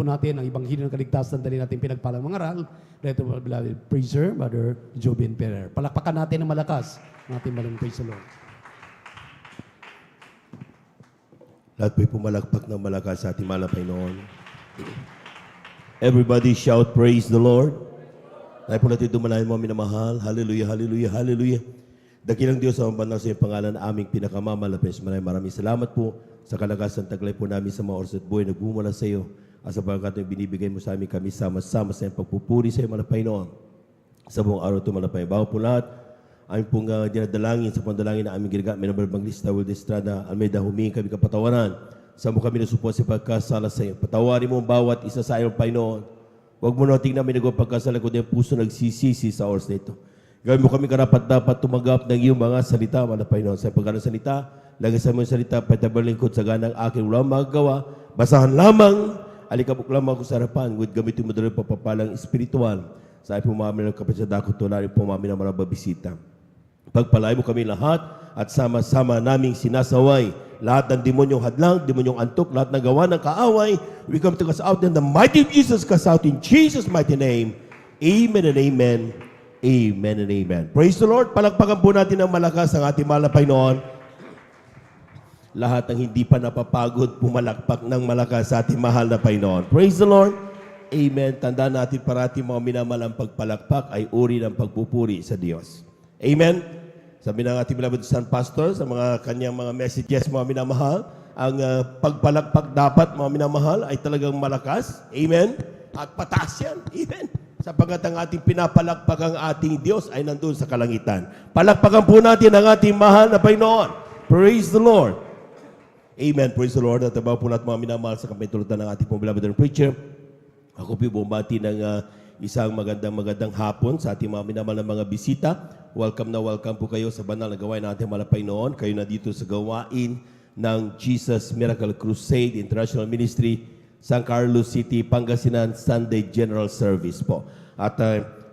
po natin ang Ibanghilyo ng Kaligtasan, dali natin pinagpalang mga aral. Dito po, beloved Praiser, Brother Jobin Ferrer. Palakpakan natin ng malakas ang ating maling praise the Lord. Lahat po'y pumalakpak ng malakas sa ating mahal na Panginoon. Everybody shout, praise the Lord. Tayo po natin dumalayan mo, minamahal. Hallelujah, hallelujah, hallelujah. Dakilang Diyos sa mabanang sa iyong pangalan na aming pinakamamalapis. Maraming salamat po sa kalagasan taglay po namin sa mga oras at buhay na bumula sa iyo. At sa pagkakataon binibigay mo sa amin kami sama-sama sa iyong pagpupuri sa iyo, mga Panginoon. Sa buong araw ito, mga Panginoon. Bago po lahat, aming pong dinadalangin sa pandalangin na aming ginagamit. Minabal Banglista, Will Estrada, Almeida, humingi kami kapatawaran. Sa mo kami nasupo sa pagkasala sa iyo. Patawarin mo ang bawat isa sa iyo, Panginoon. Huwag mo nating namin nagpagkasala kundi ang puso nagsisisi sa oras na ito. Gawin mo kami karapat-dapat tumanggap ng iyong mga salita, mga Panginoon. Sa pagkakaroon salita, lagay sa mga salita, patabalingkod sa ganang aking walang magagawa. Basahan lamang, alikabok lamang ako sa harapan, with gamitin mo doon papapalang espiritual. Sa ay pumami ng kapit sa dako, tulad pumami ng mga babisita. Pagpalay mo kami lahat at sama-sama naming sinasaway lahat ng demonyong hadlang, demonyong antok, lahat ng gawa ng kaaway. We come to cast out in the mighty Jesus, cast out in Jesus' mighty name. Amen and amen. Amen and amen. Praise the Lord. Palakpakan po natin ng malakas ang ating mahal na Panginoon. Lahat ng hindi pa napapagod, pumalakpak ng malakas sa ating mahal na Panginoon. Praise the Lord. Amen. Tandaan natin parati mga minamalang pagpalakpak ay uri ng pagpupuri sa Diyos. Amen. Sabi ng ating beloved son pastor sa mga kanyang mga messages, mga minamahal, ang pagpalakpak dapat, mga minamahal, ay talagang malakas. Amen. At pataas yan. Amen. Sapagat ang ating pinapalakpak ang ating Diyos ay nandun sa kalangitan. Palakpakan po natin ang ating mahal na Panginoon. Praise the Lord. Amen. Praise the Lord. At abaw po natin mga minamahal sa kapitulutan ng ating pong beloved preacher. Ako po bumati ng isang magandang hapon sa ating mga minamahal na mga bisita. Welcome na welcome po kayo sa banal na gawain ng ating mahal na Panginoon. Kayo na dito sa gawain ng Jesus Miracle Crusade International Ministry, San Carlos City, Pangasinan, Sunday General Service po. At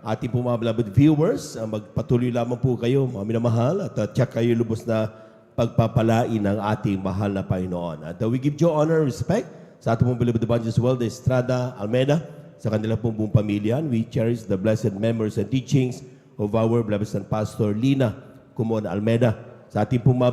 ating po mga beloved viewers, magpatuloy lamang po kayo, mga minamahal, at check kayo lubos na pagpapalain ng ating mahal na Panginoon. At we give you honor and respect sa ating pong beloved evangelist Will Estrada, Almeida, sa kanila pong buong pamilya. We cherish the blessed memories and teachings of our beloved San Pastor Lina Kumon Almeida. Sa ating pong mga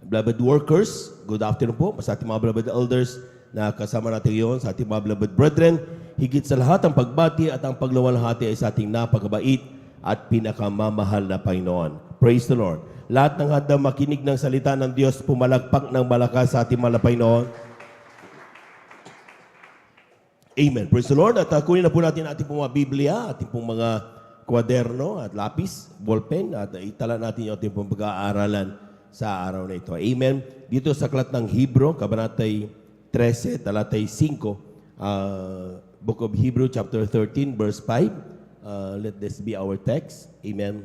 beloved workers, good afternoon po. Sa ating mga beloved elders na kasama natin ngayon, sa ating mga beloved brethren, higit sa lahat ang pagbati at ang pagluwalhati ay sa ating napakabait at pinakamamahal na Panginoon. Praise the Lord. Lahat ng handang makinig ng salita ng Diyos, pumalakpak ng malakas sa ating mahal na Panginoon. Amen. Praise the Lord. At kunin na po natin ating pong mga Biblia, ating pong mga kwaderno at lapis, ballpen, at itala natin yung ating pong pag-aaralan sa araw na ito. Amen. Dito sa aklat ng Hebro, Kabanatay 13, talatay 5, Book of Hebrew, chapter 13, verse 5. Let this be our text. Amen.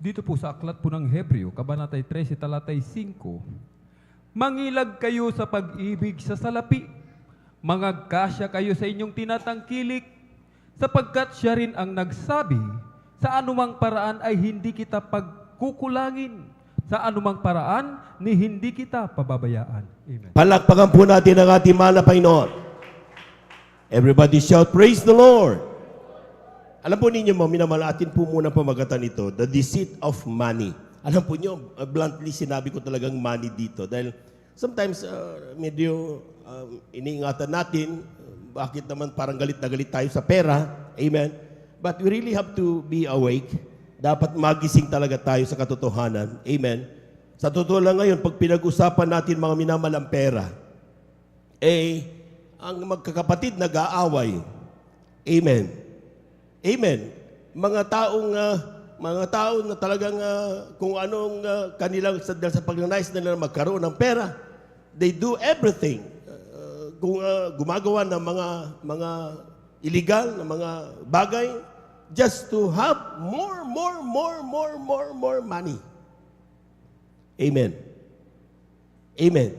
Dito po sa aklat po ng Hebreo, Kabanatay 13, talatay 5, mangilag kayo sa pag-ibig sa salapi, mangagkasya kayo sa inyong tinatangkilik, sapagkat siya rin ang nagsabi, sa anumang paraan ay hindi kita pagkukulangin, sa anumang paraan ni hindi kita pababayaan. Amen. Palakpakan po natin ang ating mahal na Panginoon. Everybody shout, praise the Lord. Alam po ninyo, minamalatin po muna pamagatan ito, the deceit of money. Alam po nyo, bluntly sinabi ko talagang money dito. Dahil sometimes medyo iniingatan natin, bakit naman parang galit na galit tayo sa pera. Amen. But we really have to be awake. Dapat magising talaga tayo sa katotohanan. Amen. Sa totoo lang ngayon, pag pinag-usapan natin mga minamalang pera, ang magkakapatid nag-aaway. Amen. Amen. Mga tao na talagang kung anong kanilang sa pagnanais nila magkaroon ng pera, they do everything. Kung gumagawa ng mga illegal na mga bagay just to have more money. Amen. Amen.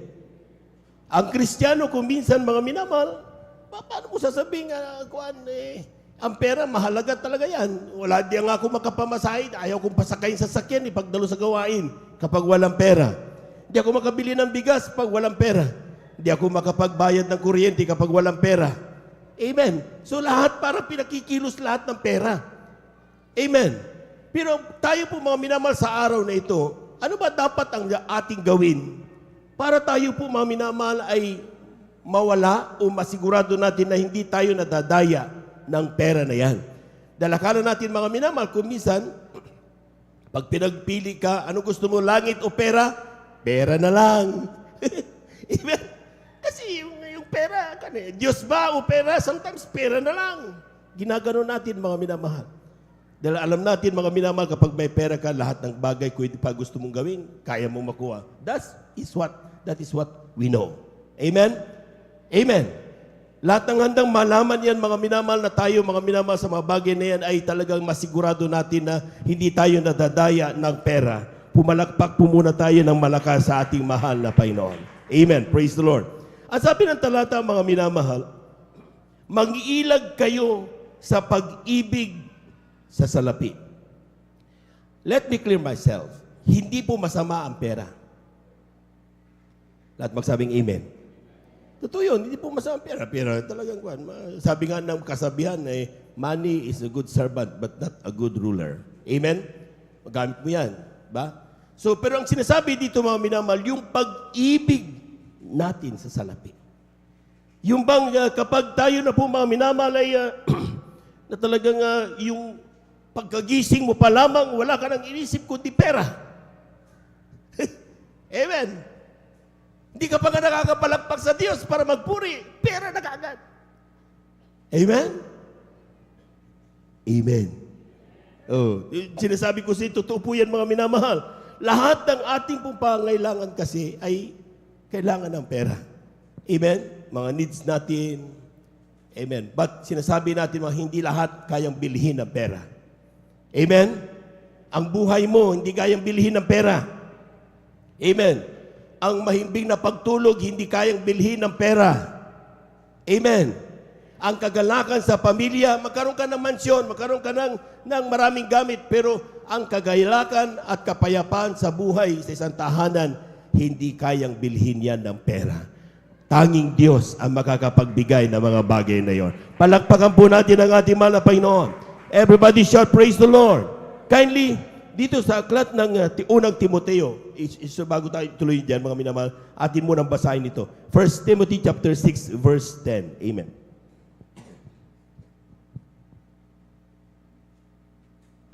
Ang Kristiyano kung minsan mga minamahal, paano mo sasabihin ang pera, mahalaga talaga yan. Wala di nga ako makapamasahin. Ayaw kong pasakayin sa sakyan, ipagdalo sa gawain kapag walang pera. Hindi ako makabili ng bigas pag walang pera. Hindi ako makapagbayad ng kuryente kapag walang pera. Amen. So lahat para pinakikilos lahat ng pera. Amen. Pero tayo po mga minamahal sa araw na ito, ano ba dapat ang ating gawin para tayo po mga minamahal ay mawala o masigurado natin na hindi tayo nadadaya ng pera na yan? Dahil akala natin mga minamahal, kung minsan, pag pinagpili ka, ano gusto mo, langit o pera? Pera na lang. Amen. Kasi yung pera, Diyos ba o pera? Sometimes pera na lang. Ginagano natin mga minamahal. Dahil alam natin mga minamahal, kapag may pera ka, lahat ng bagay kung pa gusto mong gawin, kaya mong makuha. That is what we know. Amen? Amen. Lahat ng handang malaman yan mga minamahal na tayo, mga minamahal sa mga bagay na yan ay talagang masigurado natin na hindi tayo nadadaya ng pera. Pumalakpak po muna tayo ng malakas sa ating mahal na Panginoon. Amen. Praise the Lord. At sabi ng talata mga minamahal, mag-iilag kayo sa pag-ibig sa salapi. Let me clear myself. Hindi po masama ang pera. Lahat magsabing amen. Totoo yun, hindi po masama ang pera. Pero talagang, sabi nga ng kasabihan, money is a good servant but not a good ruler. Amen? Magamit mo yan. Ba? So, pero ang sinasabi dito mga minamahal, yung pag-ibig natin sa salapi. Yung bang kapag tayo na po mga minamahal ay na talagang yung pagkagising mo pa lamang, wala ka nang inisip kundi pera. Amen. Hindi ka pa nga nakakapalakpak sa Diyos para magpuri. Pera na kaagad. Amen? Amen. Oh, sinasabi ko sa totoo po yan mga minamahal. Lahat ng ating pong pangailangan kasi ay kailangan ng pera. Amen? Mga needs natin. Amen. But sinasabi natin mga hindi lahat kayang bilhin ng pera. Amen? Ang buhay mo, hindi kayang bilhin ng pera. Amen. Ang mahimbing na pagtulog, hindi kayang bilhin ng pera. Amen. Ang kagalakan sa pamilya, magkaroon ka ng mansyon, magkaroon ka ng maraming gamit, pero ang kagalakan at kapayapaan sa buhay sa isang tahanan, hindi kayang bilhin yan ng pera. Tanging Diyos ang makakapagbigay ng mga bagay na yon. Palakpakan po natin ang ating mahal na Panginoon. Everybody shout, praise the Lord. Kindly, dito sa aklat ng unang Timoteo, bago tayo tuloy dyan, mga minamahal, atin munang basahin ito. 1 Timothy chapter 6, verse 10. Amen.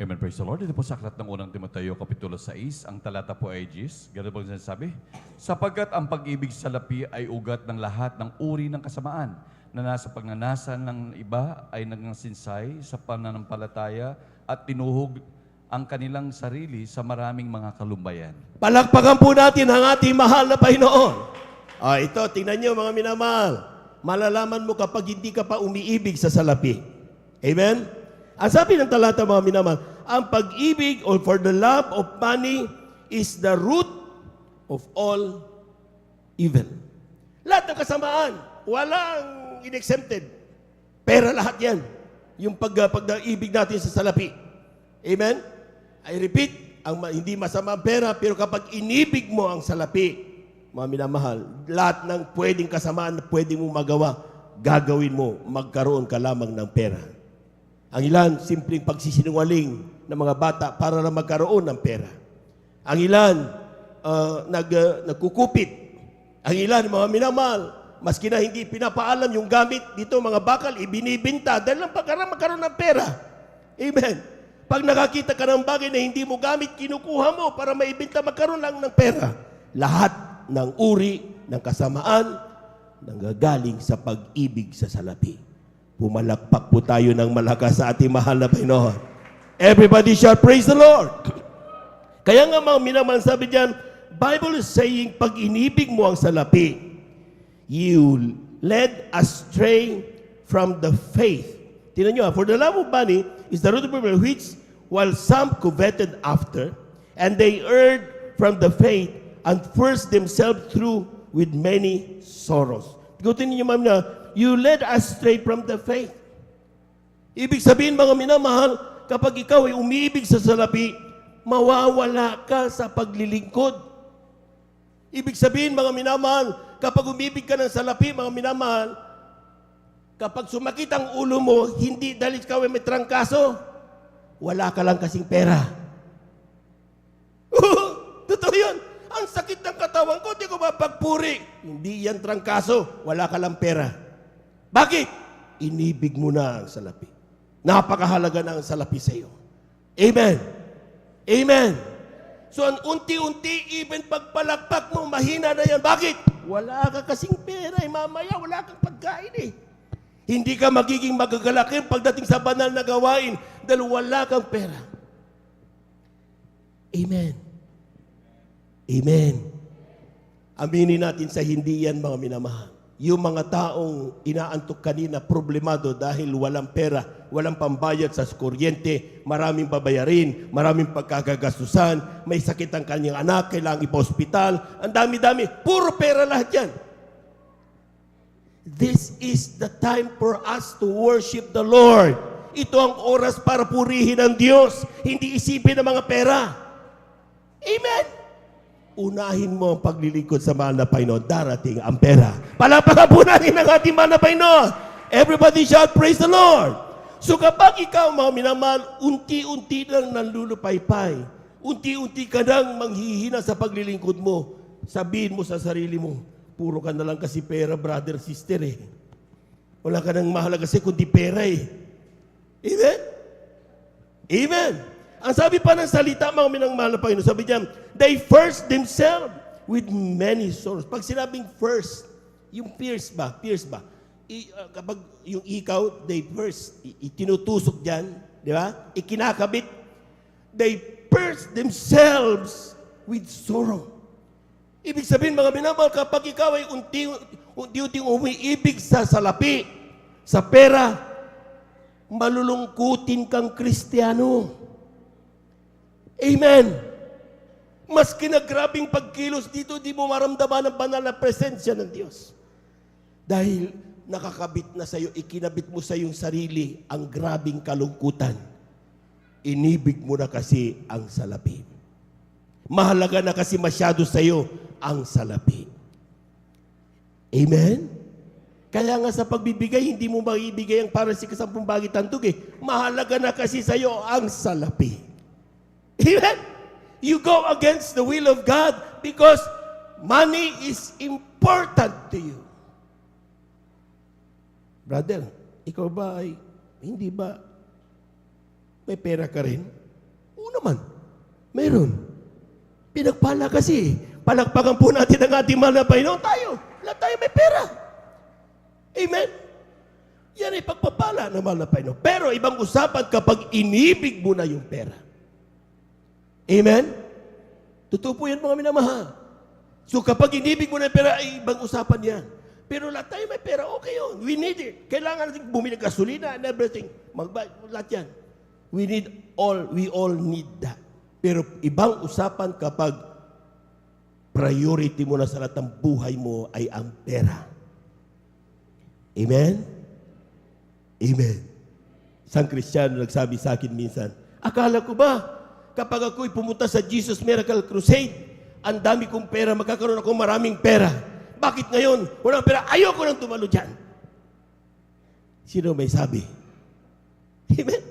Amen, praise the Lord. Ito po sa aklat ng unang Timoteo, Kapitulo 6, ang talata po ay Gis. Ganun po ang sinasabi. Sapagkat ang pag-ibig sa lapi ay ugat ng lahat ng uri ng kasamaan, na nasa pagnanasa ng iba ay nangansinsay sa pananampalataya at tinuhog ang kanilang sarili sa maraming mga kalumbayan. Palakpakan po natin ang ating mahal na Panginoon. Ito, tingnan niyo mga minamahal. Malalaman mo kapag hindi ka pa umiibig sa salapi. Amen? Ang sabi ng talata mga minamahal, ang pag-ibig or for the love of money is the root of all evil. Lahat ng kasamaan, walang inexempted. Pera lahat yan. Yung pag-ibig natin sa salapi. Amen? I repeat, hindi masama ang pera, pero kapag inibig mo ang salapi, mga minamahal, lahat ng pwedeng kasamaan na pwedeng mong magawa, gagawin mo, magkaroon ka lamang ng pera. Ang ilan, simpleng pagsisinungaling ng mga bata para na magkaroon ng pera. Ang ilan, nagkukupit. Ang ilan, mga minamahal, maski na hindi pinapaalam yung gamit dito, mga bakal, ibinibinta dahil lang para magkaroon ng pera. Amen. Pag nakakita ka ng bagay na hindi mo gamit, kinukuha mo para maibinta, magkaroon lang ng pera. Lahat ng uri ng kasamaan nanggagaling sa pag-ibig sa salapi. Pumalakpak po tayo ng malakas sa ating mahal na Panginoon. Everybody shall praise the Lord. Kaya nga mga minamahal, sabi diyan, Bible is saying, pag inibig mo ang salapi, you led astray from the faith. Tingnan nyo, for the love of money is the root of evil, which while some coveted after, and they erred from the faith, and forced themselves through with many sorrows. Tingnan nyo, ma'am, na you led astray from the faith. Ibig sabihin, mga minamahal, kapag ikaw ay umiibig sa salapi, mawawala ka sa paglilingkod. Ibig sabihin, mga minamahal, kapag umibig ka ng salapi, mga minamahal, kapag sumakit ang ulo mo, hindi dahil ikaw ay may trangkaso, wala ka lang kasing pera. Totoo yun. Ang sakit ng katawan ko, di ko mapagpuri. Hindi yan trangkaso, wala ka lang pera. Bakit? Inibig mo na ang salapi. Napakahalaga na ang salapi sa iyo. Amen. Amen. So, ang unti-unti, even pagpalakpak mo, mahina na yan. Bakit? Wala ka kasing pera. Mamaya, wala kang pagkain eh. Hindi ka magiging magagalakin pagdating sa banal na gawain dahil wala kang pera. Amen. Amen. Aminin natin sa hindi yan, mga minamahal. Yung mga taong inaantok kanina, problemado dahil walang pera, walang pambayad sa kuryente, maraming babayarin, maraming pagkagagastusan, may sakit ang kanyang anak, kailangang ipa-hospital, ang dami-dami, puro pera lahat yan. This is the time for us to worship the Lord. Ito ang oras para purihin ang Diyos, hindi isipin ang mga pera. Amen. Unahin mo ang paglilingkod sa mahal na Panginoon, darating ang pera. Palakpakan po natin ang ating mahal na Panginoon. Everybody shout, praise the Lord. So kapag ikaw, mga minamahal, unti-unti lang nanlulupaypay, unti-unti ka nang manghihina sa paglilingkod mo, sabihin mo sa sarili mo, puro ka na lang kasi pera, brother, sister eh. Wala ka nang mahalaga kasi kundi pera eh. Amen? Amen. Ang sabi pa ng salita, mga minamahal na Panginoon, sabi niya, they first themselves with many sorrows. Pag sinabing first, yung pierce ba? Kapag yung ikaw, they first, itinutusok dyan, di ba? Ikinakabit. They first themselves with sorrow. Ibig sabihin, mga minamahal, kapag ikaw ay unti-unting umiibig sa salapi, sa pera, malulungkutin kang Kristiyano. Amen. Mas kinagrabing pagkilos dito, di mo maramdaman ang banal na presensya ng Diyos. Dahil nakakabit na sa iyo, ikinabit mo sa iyong sarili ang grabing kalungkutan. Inibig mo na kasi ang salapi. Mahalaga na kasi masyado sa iyo ang salapi. Amen? Kaya nga sa pagbibigay, hindi mo maibigay ang para si kasampung bagit tantog eh. Mahalaga na kasi sa iyo ang salapi. Amen? You go against the will of God because money is important to you. Brother, ikaw ba ay, hindi ba, may pera ka rin? Oo naman, meron. Pinagpala kasi, palakpakan po natin ang ating mahal na Panginoon. Lahat tayo may pera. Amen? Yan ay pagpapala ng mahal na Panginoon. Pero ibang usapan kapag inibig mo na yung pera. Amen? Totoo po yan, mga minamahal. So kapag inibig mo na yung pera, ay ibang usapan yan. Pero lahat tayo may pera, okay yun. We need it. Kailangan natin bumili ng gasolina and everything. Lahat yan. We all need that. Pero ibang usapan kapag priority mo na sa lahat ng buhay mo ay ang pera. Amen? Amen. Isang Kristiyano nagsabi sa akin minsan, akala ko ba, kapag ako'y pumunta sa Jesus Miracle Crusade, ang dami kong pera, magkakaroon ako maraming pera. Bakit ngayon? Walang pera. Ayoko nang tumalo dyan. Sino may sabi? Amen?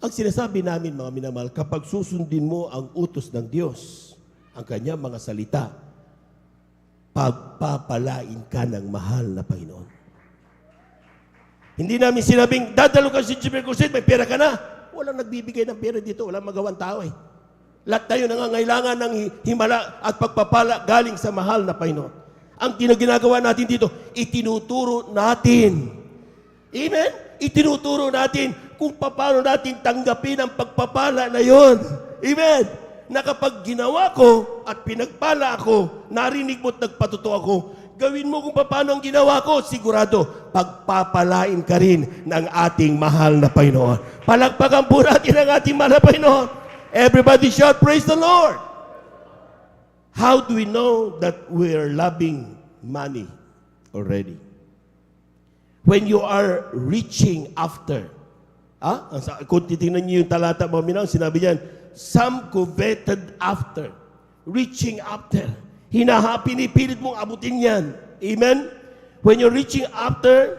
Ang sinasabi namin, mga minamahal, kapag susundin mo ang utos ng Diyos, ang kanyang mga salita, pagpapalain ka ng mahal na Panginoon. Hindi namin sinabing, dadalo ka sa Jesus Miracle Crusade, may pera ka na. Walang nagbibigay ng pera dito. Walang magawang tao eh. Lahat tayo nangangailangan ng himala at pagpapala galing sa mahal na Panginoon. Ang ginagawa natin dito, itinuturo natin. Amen? Itinuturo natin kung paano natin tanggapin ang pagpapala na yon. Amen? Na kapag ginawa ko at pinagpala ako, narinig mo at nagpatuto ako, gawin mo kung paano ang ginawa ko, sigurado, pagpapalain ka rin ng ating mahal na Panginoon. Palakpakan po natin ang ating mahal na Panginoon. Everybody shout, praise the Lord. How do we know that we are loving money already? When you are reaching after. Kung titingnan niyo yung talata, mga minang, sinabi niyan, some coveted after. reaching after. Pinipilit mong abutin yan. Amen? When you're reaching after,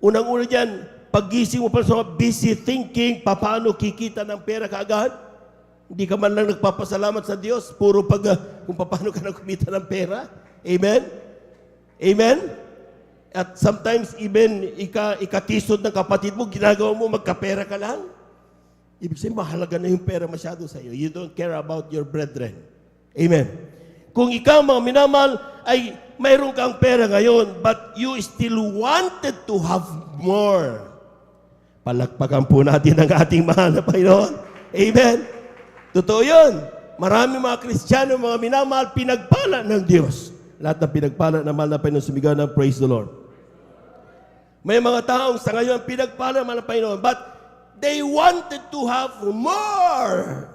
unang-una dyan, paggising mo pa sa busy thinking, paano kikita ng pera kaagad? Hindi ka man lang nagpapasalamat sa Diyos, puro kung paano ka kumita ng pera. Amen? Amen? At sometimes even ikatisod ng kapatid mo, ginagawa mo magkapera ka lang. Ibig sabihin, mahalaga na yung pera masyado sa iyo. You don't care about your brethren. Amen. Kung ikaw, mga minamahal, ay mayroon kang pera ngayon, but you still wanted to have more. Palakpakan po natin ang ating mahal na Panginoon. Amen. Totoo yun. Marami mga Kristiyano, mga minamahal, pinagpala ng Diyos. Lahat ng pinagpala ng mahal na Panginoon, sumigaw ng praise the Lord. May mga taong sa ngayon pinagpala ng mahal na Panginoon, but they wanted to have more.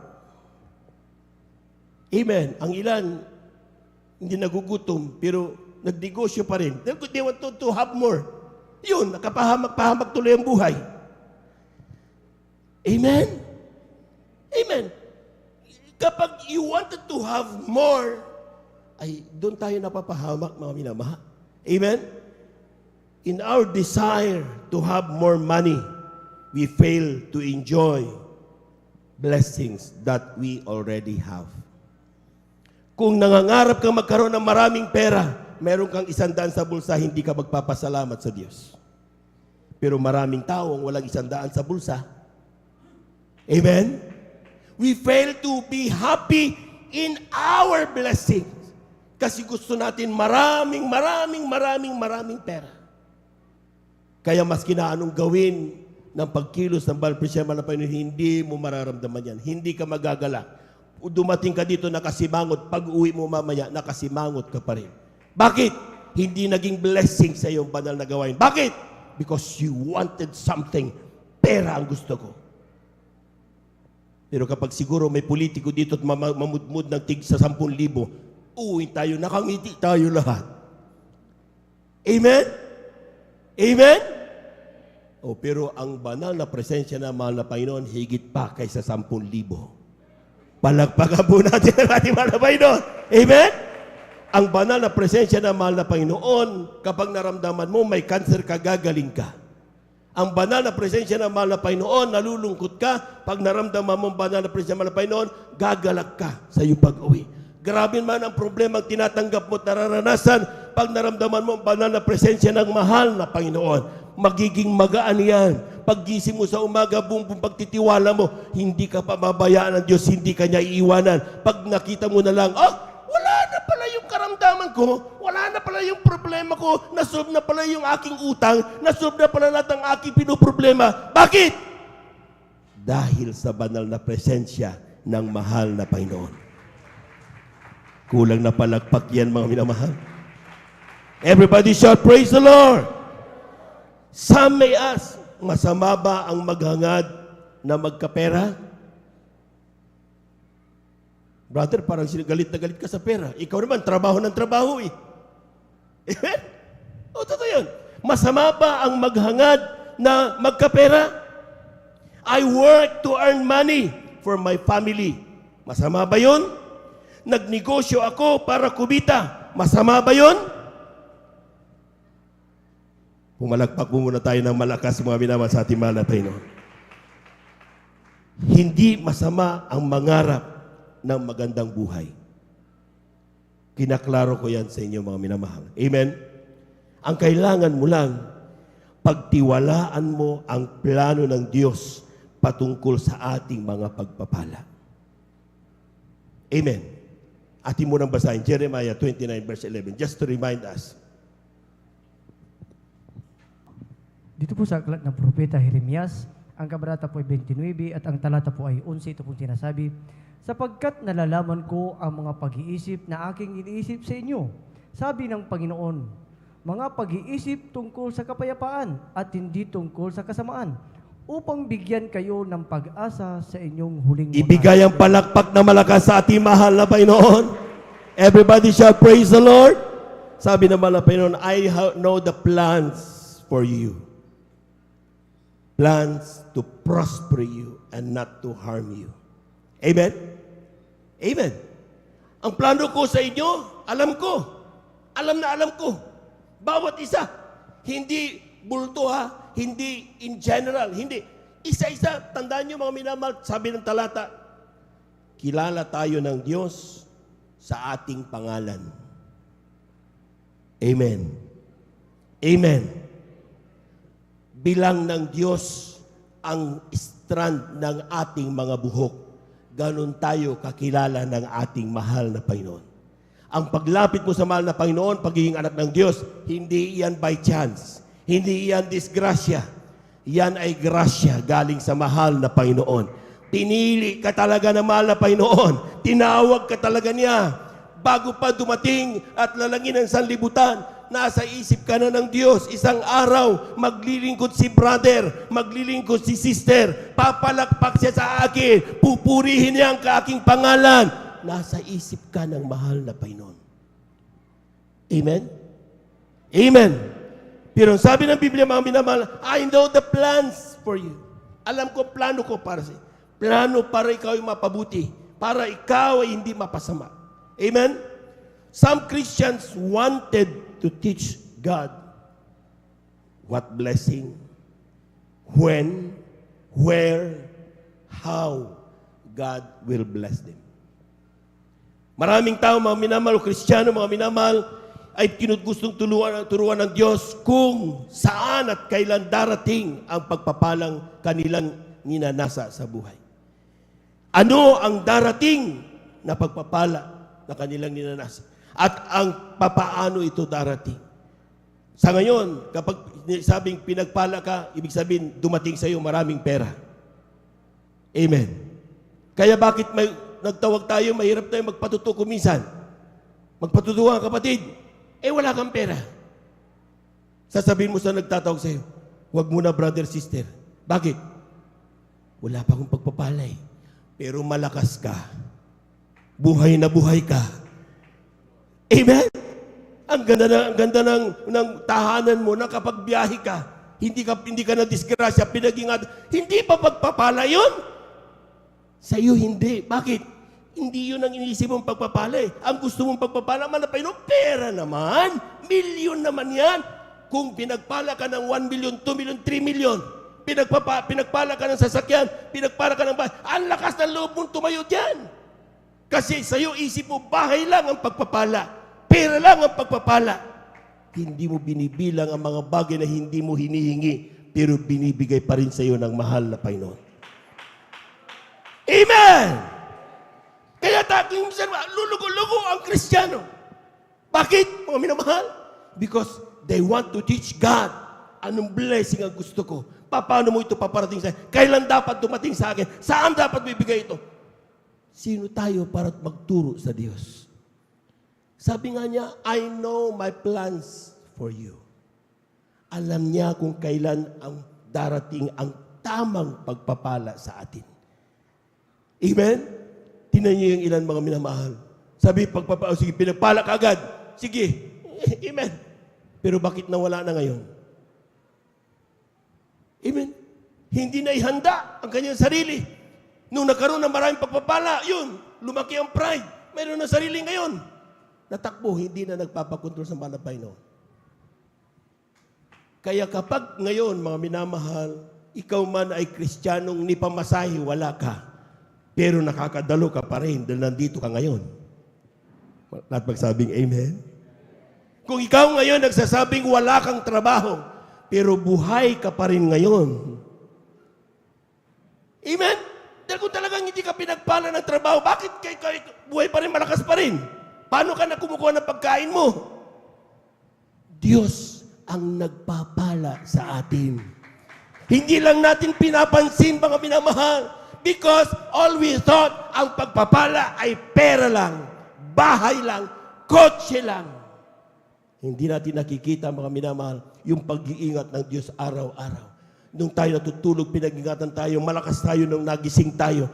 Amen. Ang ilan, hindi nagugutom, pero nagnegosyo pa rin. They want to have more. Yun, nakapahamak-pahamak tuloy ang buhay. Amen? Amen. Kapag you wanted to have more, ay doon tayo napapahamak, mga minamahal. Amen? In our desire to have more money, we fail to enjoy blessings that we already have. Kung nangangarap kang magkaroon ng maraming pera, meron kang 100 sa bulsa, hindi ka magpapasalamat sa Diyos. Pero maraming tao ang walang 100 sa bulsa. Amen? We fail to be happy in our blessings. Kasi gusto natin maraming pera. Kaya maski na anong gawin ng pagkilos ng balpresya na Panginoon, hindi mo mararamdaman yan. Hindi ka magagala. Dumating ka dito nakasimangot, pag uwi mo mamaya, nakasimangot ka pa rin. Bakit? Hindi naging blessing sa iyong banal na gawain. Bakit? Because you wanted something. Pera ang gusto ko. Pero kapag siguro may politiko dito at mamudmud ng tig sa 10,000, uwi tayo, nakangiti tayo lahat. Amen? Amen? O, pero ang banal na presensya ng mahal na Panginoon, higit pa kaysa 10,000. Palagpagan po natin ang ating mahal na Panginoon. Amen? Ang banal na presensya ng mahal na Panginoon, kapag naramdaman mo may cancer ka, gagaling ka. Ang banal na presensya ng mahal na Panginoon, nalulungkot ka, pag naramdaman mo ang banal na presensya ng mahal na Panginoon, gagalak ka sa iyong pag-uwi. Grabe man ang problema ang tinatanggap mo at nararanasan, pag naramdaman mo ang banal na presensya ng mahal na Panginoon, magiging magaan yan. Paggising mo sa umaga, buong pagtitiwala mo, hindi ka pababayaan ng Diyos, hindi ka niya iiwanan. Pag nakita mo na lang, wala na pala yung karamdaman ko, wala na pala yung problema ko, nasolve na pala yung aking utang, nasolve na pala lahat ng aking pinoproblema. Bakit? Dahil sa banal na presensya ng mahal na Panginoon. Kulang na palakpak yan, mga minamahal. Everybody shout, praise the Lord! Some may ask, masama ba ang maghangad na magkapera? Brother, parang galit na galit ka sa pera. Ikaw naman, trabaho ng trabaho eh. Amen? O, totoo yun. Masama ba ang maghangad na magkapera? I work to earn money for my family. Masama ba yun? Nagnegosyo ako para kumita. Masama ba yun? Pumalagpak mo muna tayo ng malakas, mga minamahal sa ating mahal na Panginoon. Hindi masama ang mangarap ng magandang buhay. Kinaklaro ko yan sa inyo, mga minamahal. Amen? Ang kailangan mo lang, pagtiwalaan mo ang plano ng Diyos patungkol sa ating mga pagpapala. Amen? Atin mo nang basahin, Jeremiah 29 verse 11, just to remind us. Dito po sa aklat ng Propeta Jeremias, ang kabanata po ay 29 at ang talata po ay 11. Ito pong sinasabi, sapagkat nalalaman ko ang mga pag-iisip na aking iniisip sa inyo, sabi ng Panginoon, mga pag-iisip tungkol sa kapayapaan at hindi tungkol sa kasamaan, upang bigyan kayo ng pag-asa sa inyong huling mga Ibigay ang palakpak na malakas sa ating mahal na Panginoon. Everybody shall praise the Lord. Sabi ng mahal na Panginoon, I know the plans for you. Plans to prosper you and not to harm you. Amen? Amen. Ang plano ko sa inyo, alam ko. Alam na alam ko. Bawat isa. Hindi bulto ha, hindi in general, hindi. Isa-isa, tandaan nyo mga minamahal, sabi ng talata, kilala tayo ng Diyos sa ating pangalan. Amen. Amen. Bilang ng Diyos ang strand ng ating mga buhok, ganun tayo kakilala ng ating mahal na Panginoon. Ang paglapit mo sa mahal na Panginoon, pagiging anak ng Diyos, hindi yan by chance. Hindi yan disgrasya. Yan ay grasya galing sa mahal na Panginoon. Pinili ka talaga ng mahal na Panginoon. Tinawag ka talaga niya. Bago pa dumating at lalangin ang sanlibutan, nasa isip ka na ng Diyos. Isang araw, maglilingkod si brother, maglilingkod si sister, papalakpak siya sa akin, pupurihin niya ang aking pangalan. Nasa isip ka ng mahal na Panginoon. Amen? Amen. Pero sabi ng Biblia, mga minamahal, I know the plans for you. Alam ko plano ko para sa'yo. Plano para ikaw ay mapabuti, para ikaw ay hindi mapasama. Amen? Some Christians wanted to teach God what blessing, when, where, how God will bless them. Maraming tao, mga minamahal, Kristiyano, mga minamahal, ay gustong turuan ng Diyos kung saan at kailan darating ang pagpapalang kanilang ninanasa sa buhay. Ano ang darating na pagpapala na kanilang ninanasa? At ang papaano ito darating? Sa ngayon, kapag sabing pinagpala ka, ibig sabihin dumating sa iyo maraming pera. Amen. Kaya bakit may nagtawag tayo, mahirap tayo magpatutuko minsan. Magpatutuwa ang kapatid. Wala kang pera. Sasabihin mo sa nagtatawag sa iyo, huwag muna brother, sister. Bakit? Wala pa akong pagpapalay. Pero malakas ka. Buhay na buhay ka. Amen? Ang ganda ng tahanan mo na kapag biyahe ka, hindi ka na disgrasya, pinag-ingat. Hindi pa pagpapala yun? Sa iyo hindi. Bakit? Hindi yun ang iniisip mong pagpapala eh. Ang gusto mong pagpapala, manapay no, pera naman. Milyon naman yan. Kung pinagpala ka ng 1 million, 2 million, 3 million, pinagpala ka ng sasakyan, pinagpala ka ng bahay, ang lakas ng loob mong tumayo dyan. Kasi sa'yo isip mo, bahay lang ang pagpapala. Pera lang ang pagpapala. Hindi mo binibilang ang mga bagay na hindi mo hinihingi, pero binibigay pa rin sa'yo ng mahal na Panginoon. Amen! Kaya tayo, lulugo-lugo ang Kristiyano. Bakit, mga minamahal? Because they want to teach God anong blessing ang gusto ko. Paano mo ito paparating sa akin? Kailan dapat dumating sa akin? Saan dapat bibigay ito? Sino tayo para magturo sa Diyos? Sabi nga niya, I know my plans for you. Alam niya kung kailan ang darating ang tamang pagpapala sa atin. Amen? Tingnan niyo yung ilan mga minamahal. Sabi, sige, pinagpala ka agad. Sige, amen. Pero bakit nawala na ngayon? Amen. Hindi na ihanda ang kanyang sarili. Nung nagkaroon ng maraming pagpapala, yun, lumaki ang pride. Mayroon na sarili ngayon. Natakbo, hindi na nagpapakontrol sa mahal na Panginoon. Kaya kapag ngayon, mga minamahal, ikaw man ay Kristiyanong ni pamasahe, wala ka. Pero nakakadalo ka pa rin dahil nandito ka ngayon. At magsabing amen. Kung ikaw ngayon nagsasabing wala kang trabaho, pero buhay ka pa rin ngayon. Amen? Dahil kung talagang hindi ka pinagpala ng trabaho, bakit kayo buhay pa rin, malakas pa rin? Paano ka na kumukuha ng pagkain mo? Diyos ang nagpapala sa atin. Hindi lang natin pinapansin, mga minamahal. Because all we thought, ang pagpapala ay pera lang, bahay lang, kotse lang. Hindi natin nakikita, mga minamahal, yung pag-iingat ng Diyos araw-araw. Nung tayo natutulog, pinag-ingatan tayo, malakas tayo nung nagising tayo.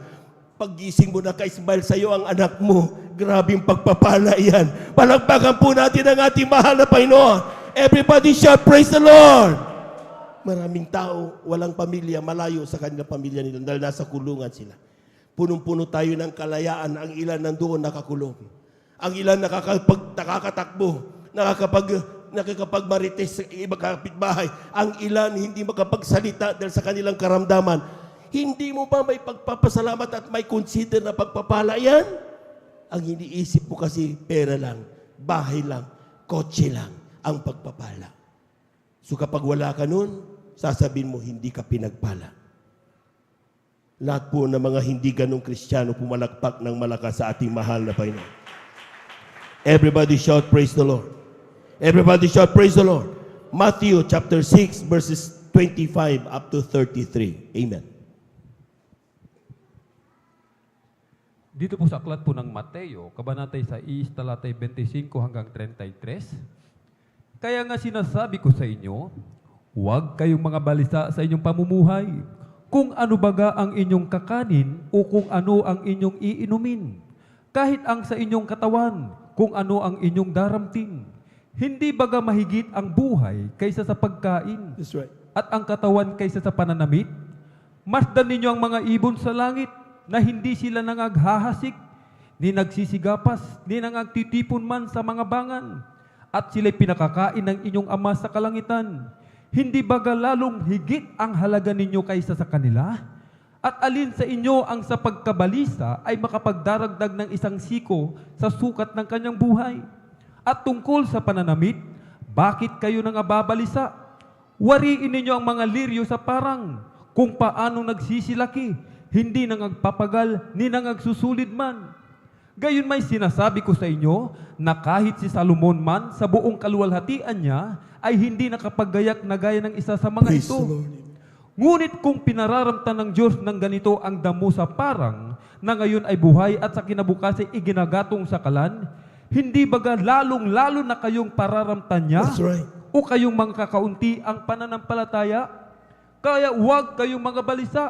Pag-gising mo, naka-smile sa'yo ang anak mo. Grabing pagpapala yan. Palagpagan po natin ang ating mahal na Panginoon. Everybody shout, praise the Lord! Maraming tao, walang pamilya, malayo sa kanilang pamilya nila dahil nasa kulungan sila. Punong-puno tayo ng kalayaan, ang ilan nandoon nakakulong. Ang ilan nakakatakbo, nakakapagmarites sa ibang kapitbahay. Ang ilan hindi makapagsalita dahil sa kanilang karamdaman. Hindi mo ba may pagpapasalamat at may consider na pagpapala yan? Ang iniisip mo kasi pera lang, bahay lang, kotse lang ang pagpapala. So kapag wala ka nun, sasabihin mo hindi ka pinagpala. Lahat po ng mga hindi ganong Kristiyano pumalakpak ng malakas sa ating mahal na Panginoon. Everybody shout, praise the Lord. Everybody shout, praise the Lord. Matthew chapter 6 verses 25 up to 33. Amen. Dito po sa aklat po ng Mateo, kabanatay 6, talatay 25 hanggang 33. Kaya nga sinasabi ko sa inyo, huwag kayong mga balisa sa inyong pamumuhay, kung ano baga ang inyong kakanin o kung ano ang inyong iinumin, kahit ang sa inyong katawan, kung ano ang inyong daramting. Hindi baga mahigit ang buhay kaysa sa pagkain, That's right. at ang katawan kaysa sa pananamit? Masdan ninyo ang mga ibon sa langit, na hindi sila nangaghahasik, ni nagsisigapas, ni nangagtitipon man sa mga bangan, at sila'y pinakakain ng inyong ama sa kalangitan. Hindi baga lalong higit ang halaga ninyo kaysa sa kanila? At alin sa inyo ang sa pagkabalisa ay makapagdaragdag ng isang siko sa sukat ng kanyang buhay? At tungkol sa pananamit, bakit kayo nangababalisa? Wariin ninyo ang mga liryo sa parang, kung paano nagsisilaki, hindi nangagpapagal, ni nangagsusulid man. Gayon may sinasabi ko sa inyo, na kahit si Salomon man sa buong kaluwalhatian niya, ay hindi nakapaggayak na gaya ng isa sa mga Praise ito. the Lord. Ngunit kung pinararamtan ng Diyos ng ganito ang damo sa parang, na ngayon ay buhay at sa kinabukas ay iginagatong sa kalan, hindi baga lalong-lalo na kayong pararamtan niya? That's right. O kayong mga kakaunti ang pananampalataya? Kaya huwag kayong mga balisa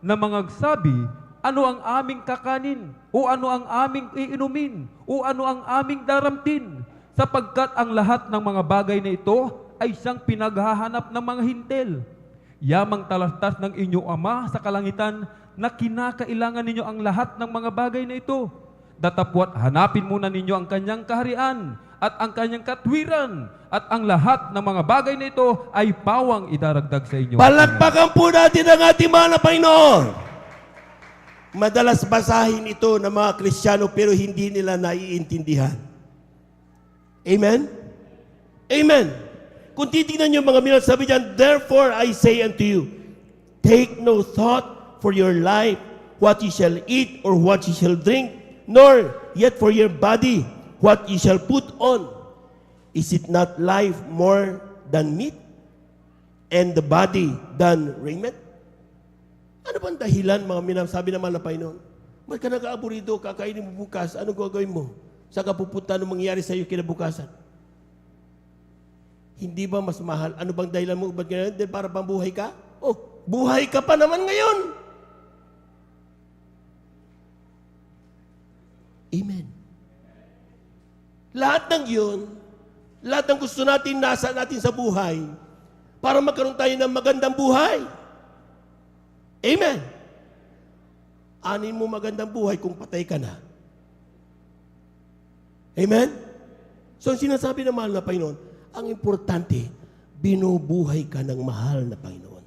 na mangagsabi, ano ang aming kakanin? O ano ang aming iinumin? O ano ang aming daramtin? Sapagkat ang lahat ng mga bagay na ito ay siyang pinaghahanap ng mga hintel. Yamang talastas ng inyong ama sa kalangitan na kinakailangan ninyo ang lahat ng mga bagay na ito. Datapwat hanapin muna ninyo ang kanyang kaharian at ang kanyang katwiran, at ang lahat ng mga bagay na ito ay pawang idaragdag sa inyo. Palakpakan po natin ang ating mahal na Panginoon. Madalas basahin ito ng mga Kristiyano pero hindi nila naiintindihan. Amen? Amen. Kung titignan nyo mga minat, sabi diyan, therefore I say unto you, take no thought for your life, what ye shall eat or what ye shall drink, nor yet for your body, what ye shall put on. Is it not life more than meat, and the body than raiment? Ano bang dahilan, mga minam, sabi naman na Panginoon, ba't ka nag-aaburido, kakainin mo bukas, ano gagawin mo? Saan ka pupunta, anong mangyayari sa iyo kinabukasan? Hindi ba mas mahal? Ano bang dahilan mo? Ba't ganyan? Dahil para pang buhay ka? Oh, buhay ka pa naman ngayon. Amen. Lahat ng yun, lahat ng gusto natin nasa natin sa buhay para magkaroon tayo ng magandang buhay. Amen. Anin mo magandang buhay kung patay ka na. Amen? So, ang sinasabi ng mahal na Panginoon, ang importante, binubuhay ka ng mahal na Panginoon.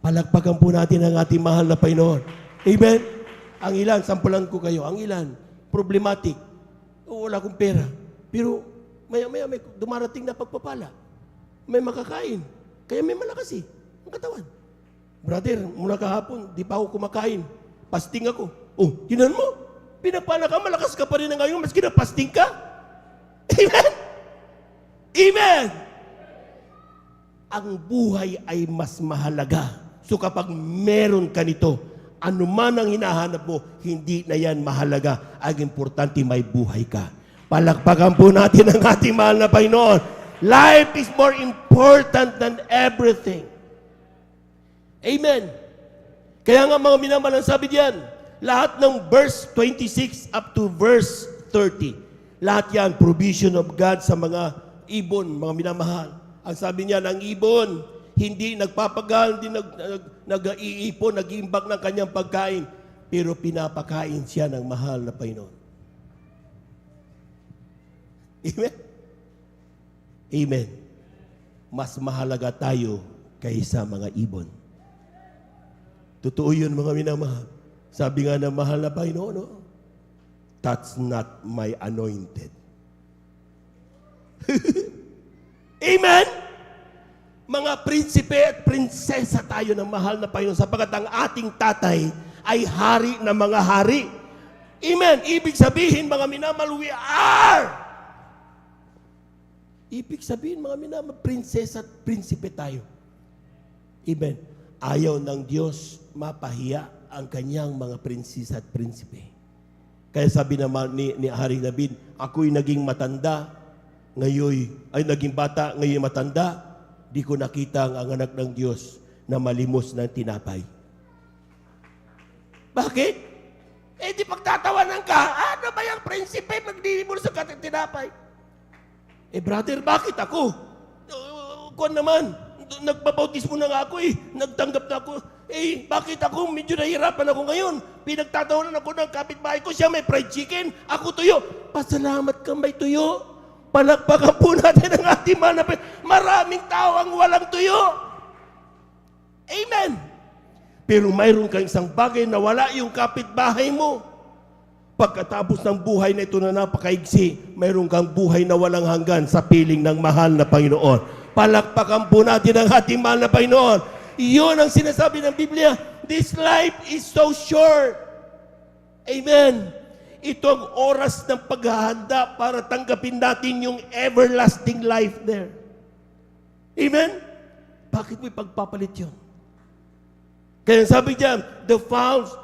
Palakpakan po natin ang ating mahal na Panginoon. Amen? Ang ilan, sampulan ko kayo, ang ilan, problematic. Wala akong pera. Pero, maya-maya may dumarating na pagpapala. May makakain. Kaya may malakas ang katawan. Brother, mula kahapon, di pa ako kumakain. Fasting ako. Oh, tinan mo. Pinapala ka, malakas ka pa rin ngayon, maski na fasting ka. Amen? Amen! Ang buhay ay mas mahalaga. So kapag meron ka nito, ano man ang hinahanap mo, hindi na yan mahalaga. Ang importante, may buhay ka. Palakpakan po natin ang ating mahal na Panginoon. Life is more important than everything. Amen. Kaya nga mga minamalang sabi diyan, lahat ng verse 26 up to verse 30, lahat yan, provision of God sa mga ibon, mga minamahal. Ang sabi niya, ng ibon, hindi nagpapagal, hindi nag-iipon, nag-iimbak ng kanyang pagkain, pero pinapakain siya ng mahal na Panginoon. Amen? Amen. Mas mahalaga tayo kaysa mga ibon. Totoo yun, mga minamahal. Sabi nga ng mahal na Panginoon, no? Touch not my anointed. Amen? Mga prinsipe at prinsesa tayo ng mahal na Panginoon sapagkat ang ating tatay ay hari ng mga hari. Amen? Ibig sabihin, mga minamahal, we are. Ibig sabihin, mga minamahal, prinsesa at prinsipe tayo. Amen? Ayaw ng Diyos mapahiya ang kanyang mga prinsesa at prinsipe. Kaya sabi naman ni Haring David, ako'y naging matanda, naging bata, ngayon matanda, di ko nakita ang anak ng Diyos na malimos ng tinapay. Bakit? Eh di pagtatawanan ka, ano ba yung prinsipe magdilimos sa tinapay? Eh brother, bakit ako? Kuwan naman, nagpabautismo na nga ako nagtanggap na ako. Eh, bakit ako? Medyo nahihirapan ako ngayon. Pinagtatawanan ako ng kapitbahay ko. Siya may fried chicken, ako tuyo. Pasalamat ka may tuyo. Palakpakan po natin ang ating manapin. Maraming tao ang walang tuyo. Amen. Pero mayroon kang isang bagay na wala yung kapitbahay mo. Pagkatapos ng buhay na ito na napakaigsi, mayroon kang buhay na walang hanggan sa piling ng mahal na Panginoon. Palakpakan po natin ang ating mahal na Panginoon. Iyon ang sinasabi ng Biblia. This life is so short. Amen. Ito ang oras ng paghahanda para tanggapin natin yung everlasting life there. Amen? Bakit mo ipagpapalit yun? Kaya sabi diyan, the fowls,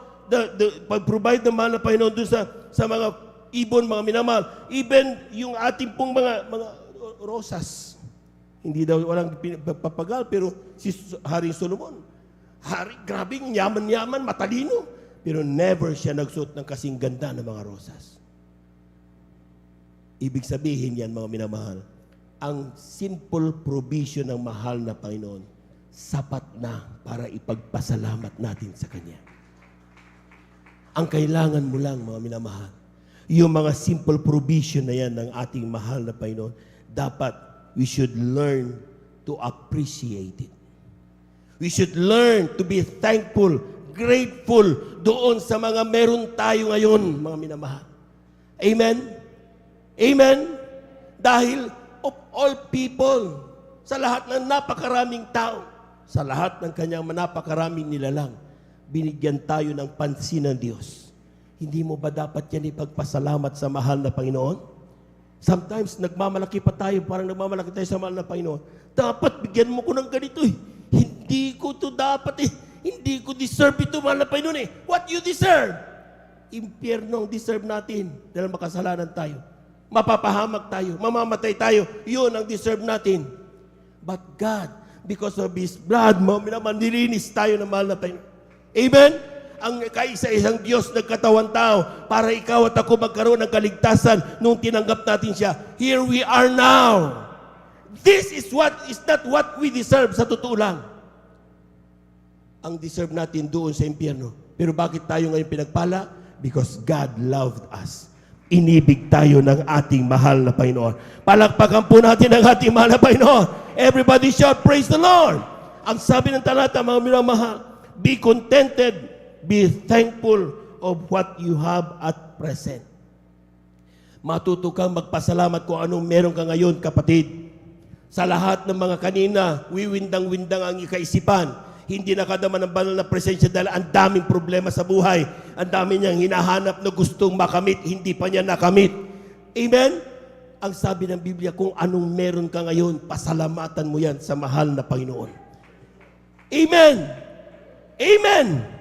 pag-provide ng mahal na Panginoon doon sa mga ibon, mga minamahal, even yung ating pong mga rosas. Hindi daw walang papagal, pero si Haring Solomon, grabing yaman-yaman, matalino, pero never siya nagsuot ng kasing ganda ng mga rosas. Ibig sabihin yan, mga minamahal, ang simple provision ng mahal na Panginoon, sapat na para ipagpasalamat natin sa Kanya. Ang kailangan mo lang, mga minamahal, yung mga simple provision na yan ng ating mahal na Panginoon, dapat we should learn to appreciate it. We should learn to be thankful, grateful doon sa mga meron tayo ngayon, mga minamahal. Amen? Amen? Dahil of all people, sa lahat ng napakaraming tao, sa lahat ng kanyang napakaraming nilalang, binigyan tayo ng pansin ng Diyos. Hindi mo ba dapat yan ipagpasalamat sa mahal na Panginoon? Sometimes, nagmamalaki pa tayo, parang nagmamalaki tayo sa mahal na Panginoon. Dapat bigyan mo ko ng ganito Hindi ko to dapat Hindi ko deserve ito, mahal na Panginoon What you deserve? Impyerno ang deserve natin dahil makasalanan tayo. Mapapahamak tayo, mamamatay tayo. Yun ang deserve natin. But God, because of His blood, nilinis tayo ng mahal na Panginoon. Amen? Ang kaisa-isang Diyos nagkatawan tao para ikaw at ako magkaroon ng kaligtasan nung tinanggap natin siya. Here we are now. This is not what we deserve, sa totoo lang. Ang deserve natin doon sa impyerno. Pero bakit tayo ngayon pinagpala? Because God loved us. Inibig tayo ng ating mahal na Panginoon. Palakpakan po natin ang ating mahal na Panginoon. Everybody shout, praise the Lord. Ang sabi ng talata, mga minamahal, be contented, be thankful of what you have at present. Matuto kang magpasalamat kung anong meron ka ngayon, kapatid. Sa lahat ng mga kanina, wiwindang-windang ang ikaisipan. Hindi nakadama ng banal na presensya dahil ang daming problema sa buhay. Ang dami niyang hinahanap na gustong makamit, hindi pa niya nakamit. Amen? Ang sabi ng Biblia, kung anong meron ka ngayon, pasalamatan mo yan sa mahal na Panginoon. Amen! Amen!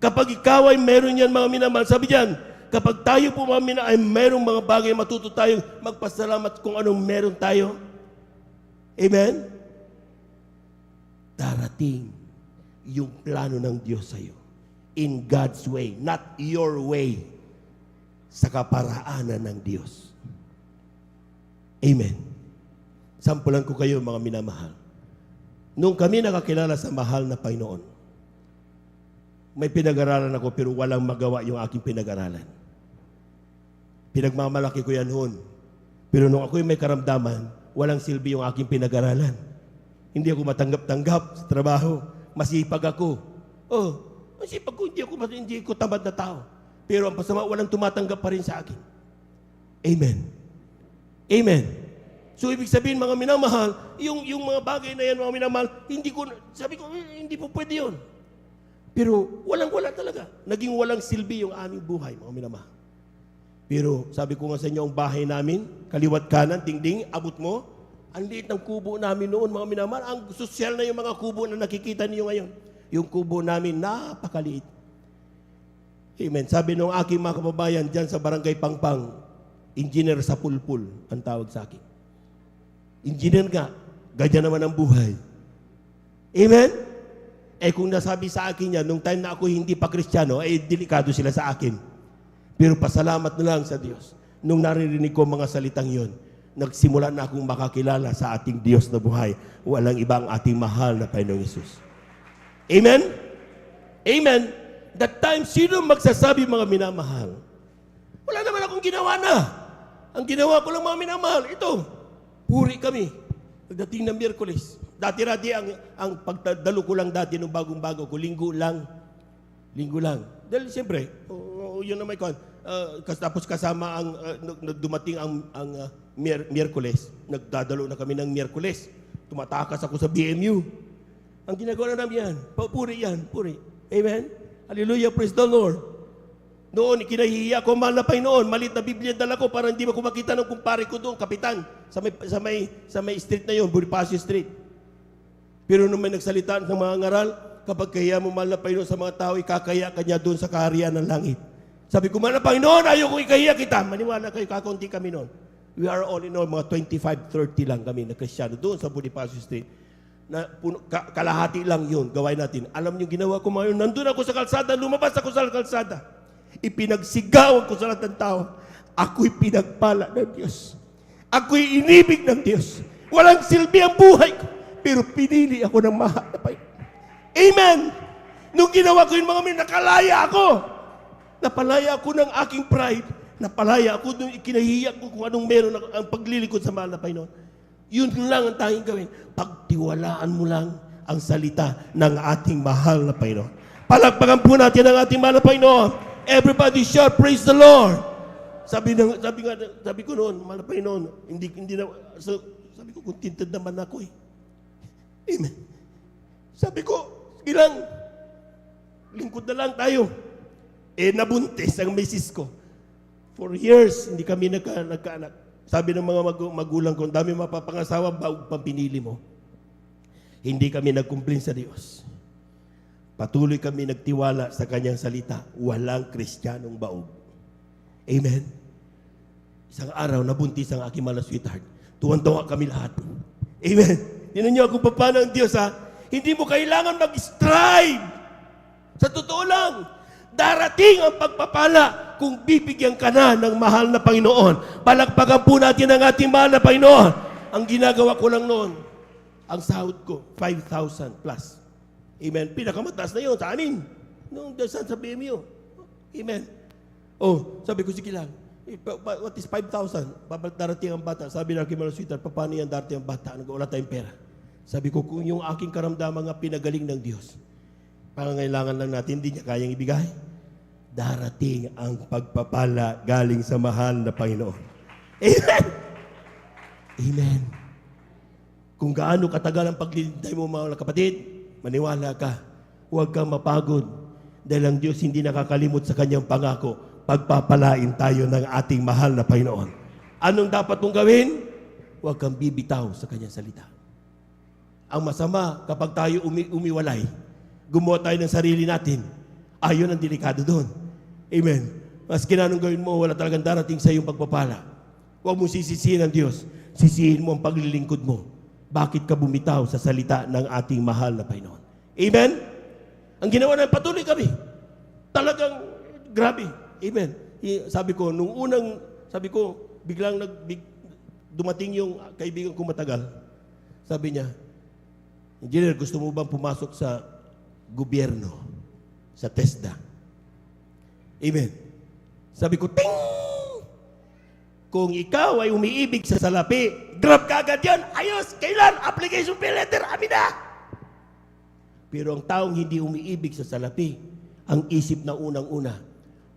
Kapag ikaw ay meron yan, mga minamahal, sabi diyan, kapag tayo po mga ay merong mga bagay, matuto tayo magpasalamat kung anong meron tayo. Amen? Darating yung plano ng Diyos sa iyo. In God's way, not your way. Sa kaparaanan ng Diyos. Amen. Sampulan ko kayo, mga minamahal. Nung kami nakakilala sa mahal na Panginoon, may pinag-aralan ako pero walang magawa yung aking pinag-aralan. Pinagmamalaki ko yan hon. Pero nung ako'y may karamdaman, walang silbi yung aking pinag-aralan. Hindi ako matanggap-tanggap sa trabaho. Masipag ako. Masipag ko, hindi ko tamad na tao. Pero ang pasama, walang tumatanggap pa rin sa akin. Amen. Amen. So, ibig sabihin, mga minamahal, yung mga bagay na yan, mga minamahal, sabi ko, hindi po pwede yun. Pero walang-wala talaga. Naging walang silbi yung aming buhay, mga minamahal. Pero sabi ko nga sa inyo, ang bahay namin, kaliwat kanan, dingding, abot mo, ang liit ng kubo namin noon, mga minamahal. Ang sosyal na yung mga kubo na nakikita niyo ngayon. Yung kubo namin, napakaliit. Amen. Sabi nung aking mga kababayan dyan sa Barangay Pangpang, engineer sa pulpul, ang tawag sa akin. Engineer nga, ganyan naman ang buhay. Amen? Kung nasabi sa akin yan, nung time na ako hindi pa Kristiyano, delikado sila sa akin. Pero pasalamat na lang sa Diyos. Nung naririnig ko mga salitang yon, nagsimula na akong makakilala sa ating Diyos na buhay. Walang ibang ating mahal na Panginoong Yesus. Amen? Amen? That time, sino magsasabi mga minamahal? Wala naman akong ginawa na. Ang ginawa ko lang mga minamahal, ito, puri kami. Pagdating ng Miyerkules. Dati-rati ang pagdalo ko lang dati nung bagong-bago ko, linggo lang. Dahil siyempre, yun na may kon. Tapos kasama dumating ang Miyerkules. Nagdadalo na kami ng Miyerkules. Tumatakas ako sa BMU. Ang ginagawa na namin yan, puri yan, puri. Amen? Hallelujah, praise the Lord. Noon, kinahihiya ko, mahal na Panginoon, malit na Biblia dala ko para hindi ko makita ng kumpare ko doon, kapitan, sa may street na yun, Bonifacio Street. Pero nung may nagsalita ng mga ngaral, kapag kahiya mo, mahal na Panginoon, sa mga tao, ikakaya ka niya doon sa kaharian ng langit. Sabi ko, mahal na Panginoon, ayaw kong ikahiya kita. Maniwala kayo, kakaunti kami noon. We are all in all, mga 25-30 lang kami na Kristiyano doon sa Bonifacio Street. Kalahati lang yun, gawain natin. Alam niyo, ginawa ko mga yun, nandun ako sa kalsada, lumabas ako sa kalsada. Ipinagsigawan ko sa lahat ng tao. Ako'y pinagpala ng Diyos. Ako'y inibig ng Diyos. Walang silbi ang buhay ko. Pero pinili ako ng mahal na Panginoon. Amen! Nung ginawa ko yung mga nakalaya ako. Napalaya ako ng aking pride. Napalaya ako nung ikinahiya ko kung anong meron ang paglilikod sa mahal na Panginoon. Yun lang ang tanging gawin. Pagtiwalaan mo lang ang salita ng ating mahal na Panginoon. Palakpakan po natin ang ating mahal na Panginoon. Everybody shout, praise the Lord. Sabi ko noon, mahal na Panginoon, hindi na, so, sabi ko, contented naman ako eh. Amen. Sabi ko, sige lang, lingkod na lang tayo. Nabuntis ang misis ko. For years, hindi kami nagkaanak. Sabi ng mga magulang ko, dami mapapangasawa, baog pang pinili mo. Hindi kami nagkumplin sa Diyos. Patuloy kami nagtiwala sa kanyang salita. Walang Kristiyanong baog. Amen? Isang araw, nabuntis ang aking mahal na sweetheart. Tuwan-tuwa kami lahat. Amen? Tinan niyo kung paano ang Diyos, ha? Hindi mo kailangan mag-strive. Sa totoo lang, darating ang pagpapala kung bibigyan ka na ng mahal na Panginoon. Palakpakan po natin ang ating mahal na Panginoon. Ang ginagawa ko lang noon, ang sahod ko, 5,000 plus. Amen. Pinakamataas na yun sa amin. Nung sa BMU. Amen. Sabi ko, sige lang. What is 5,000? Darating ang bata. Sabi ng aking mga sweetheart, paano yan darating ang bata? Wala tayong pera. Sabi ko, kung yung aking karamdaman nga pinagaling ng Diyos, pangangailangan lang natin, hindi niya kayang ibigay. Darating ang pagpapala galing sa mahal na Panginoon. Amen. Amen. Kung gaano katagal ang paglilintay mo, mga kapatid, maniwala ka, huwag kang mapagod dahil ang Diyos hindi nakakalimot sa kanyang pangako. Pagpapalain tayo ng ating mahal na Panginoon. Anong dapat mong gawin? Huwag kang bibitaw sa kanyang salita. Ang masama, kapag tayo umiwalay, gumawa tayo ng sarili natin, ayon ang delikado doon. Amen. Mas kinanong gawin mo, wala talagang darating sa iyong pagpapala. Huwag mo sisisihin ang Diyos. Sisihin mo ang paglilingkod mo. Bakit ka bumitaw sa salita ng ating mahal na Panginoon? Amen? Ang ginawa na, patuloy kami. Talagang grabe. Amen. Sabi ko, biglang dumating yung kaibigan ko matagal. Sabi niya, Engineer, gusto mo bang pumasok sa gobyerno? Sa TESDA? Amen. Sabi ko, ting! Kung ikaw ay umiibig sa salapi, grab ka agad yan. Ayos, kailan? Application fee letter, amin na. Pero ang taong hindi umiibig sa salapi, ang isip na unang-una,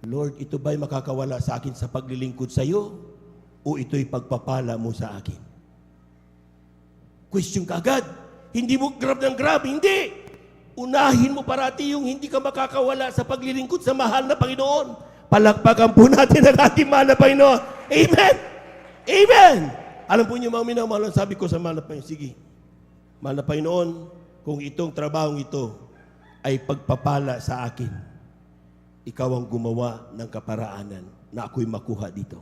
Lord, ito ba'y makakawala sa akin sa paglilingkod sa iyo? O ito'y pagpapala mo sa akin? Question ka agad. Hindi mo grab ng grab, hindi. Unahin mo parati yung hindi ka makakawala sa paglilingkod sa mahal na Panginoon. Palakpakan po natin ang ating mahal na Panginoon. Amen! Amen! Alam po niyo mga minamahal, sabi ko sa mahal na Panginoon, sige, mahal na Panginoon, kung itong trabahong ito ay pagpapala sa akin, ikaw ang gumawa ng kaparaanan na ako'y makuha dito.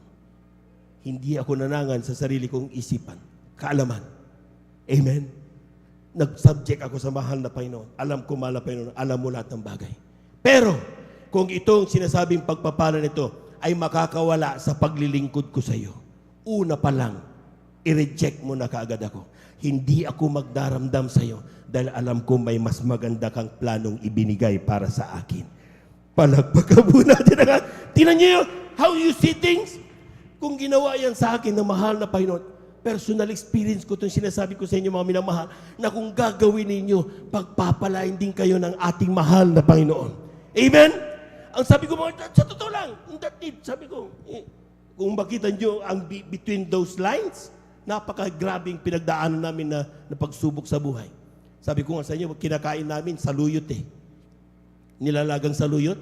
Hindi ako nanangan sa sarili kong isipan, kaalaman. Amen? Nag-subject ako sa mahal na Panginoon. Alam ko, mahal na Panginoon, alam mo lahat ng bagay. Pero, kung itong sinasabing pagpapala nito ay makakawala sa paglilingkod ko sa iyo, una pa lang, i-reject mo na kaagad ako. Hindi ako magdaramdam sa iyo dahil alam ko may mas maganda kang planong ibinigay para sa akin. Palagpagan po natin ang... Tingnan niyo how you see things. Kung ginawa yan sa akin ng mahal na Panginoon, personal experience ko itong sinasabi ko sa inyo mga minamahal, na kung gagawin ninyo, pagpapalain din kayo ng ating mahal na Panginoon. Amen? Ang sabi ko mga, sa totoo lang, that deep, sabi ko, kung makita nyo ang between those lines, napaka-grabing pinagdaanan namin na pagsubok sa buhay. Sabi ko nga sa inyo, kinakain namin saluyot eh. Nilalagang saluyot.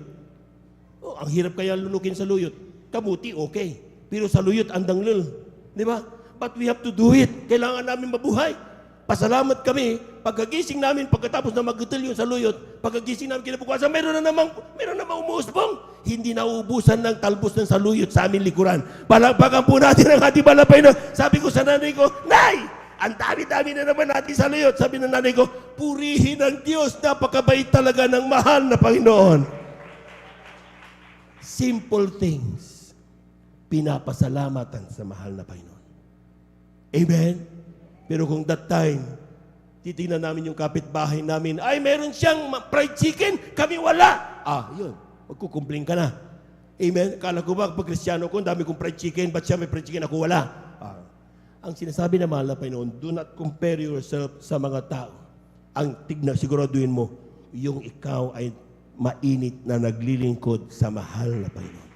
Oh, ang hirap kaya lunukin saluyot. Kamuti, okay. Pero saluyot, andang lul. Di ba? But we have to do it. Kailangan namin mabuhay. Pasalamat kami, pagkagising namin, pagkatapos na maggutul yung saluyot, pagkagising namin kinabukasan, meron na namang umuusbong. Hindi na uubusan ng talbos ng saluyot sa aming likuran. Palagpagan po natin ang ating balapay na, sabi ko sa nanay ko, Nay! Ang dami-dami na naman natin saluyot. Sabi ng nanay ko, purihin ang Diyos, napakabait talaga ng mahal na Panginoon. Simple things, pinapasalamatan sa mahal na Panginoon. Amen? Pero kung that time, titingnan namin yung kapitbahay namin, ay meron siyang fried chicken, kami wala. Yun, magkukumpling ka na. Amen? Kala ko ba, pag Kristyano ko, dami kong fried chicken, ba't siya may fried chicken, ako wala. Ang sinasabi na mahal na Panginoon, do not compare yourself sa mga tao. Ang siguraduhin mo, yung ikaw ay mainit na naglilingkod sa mahal na Panginoon.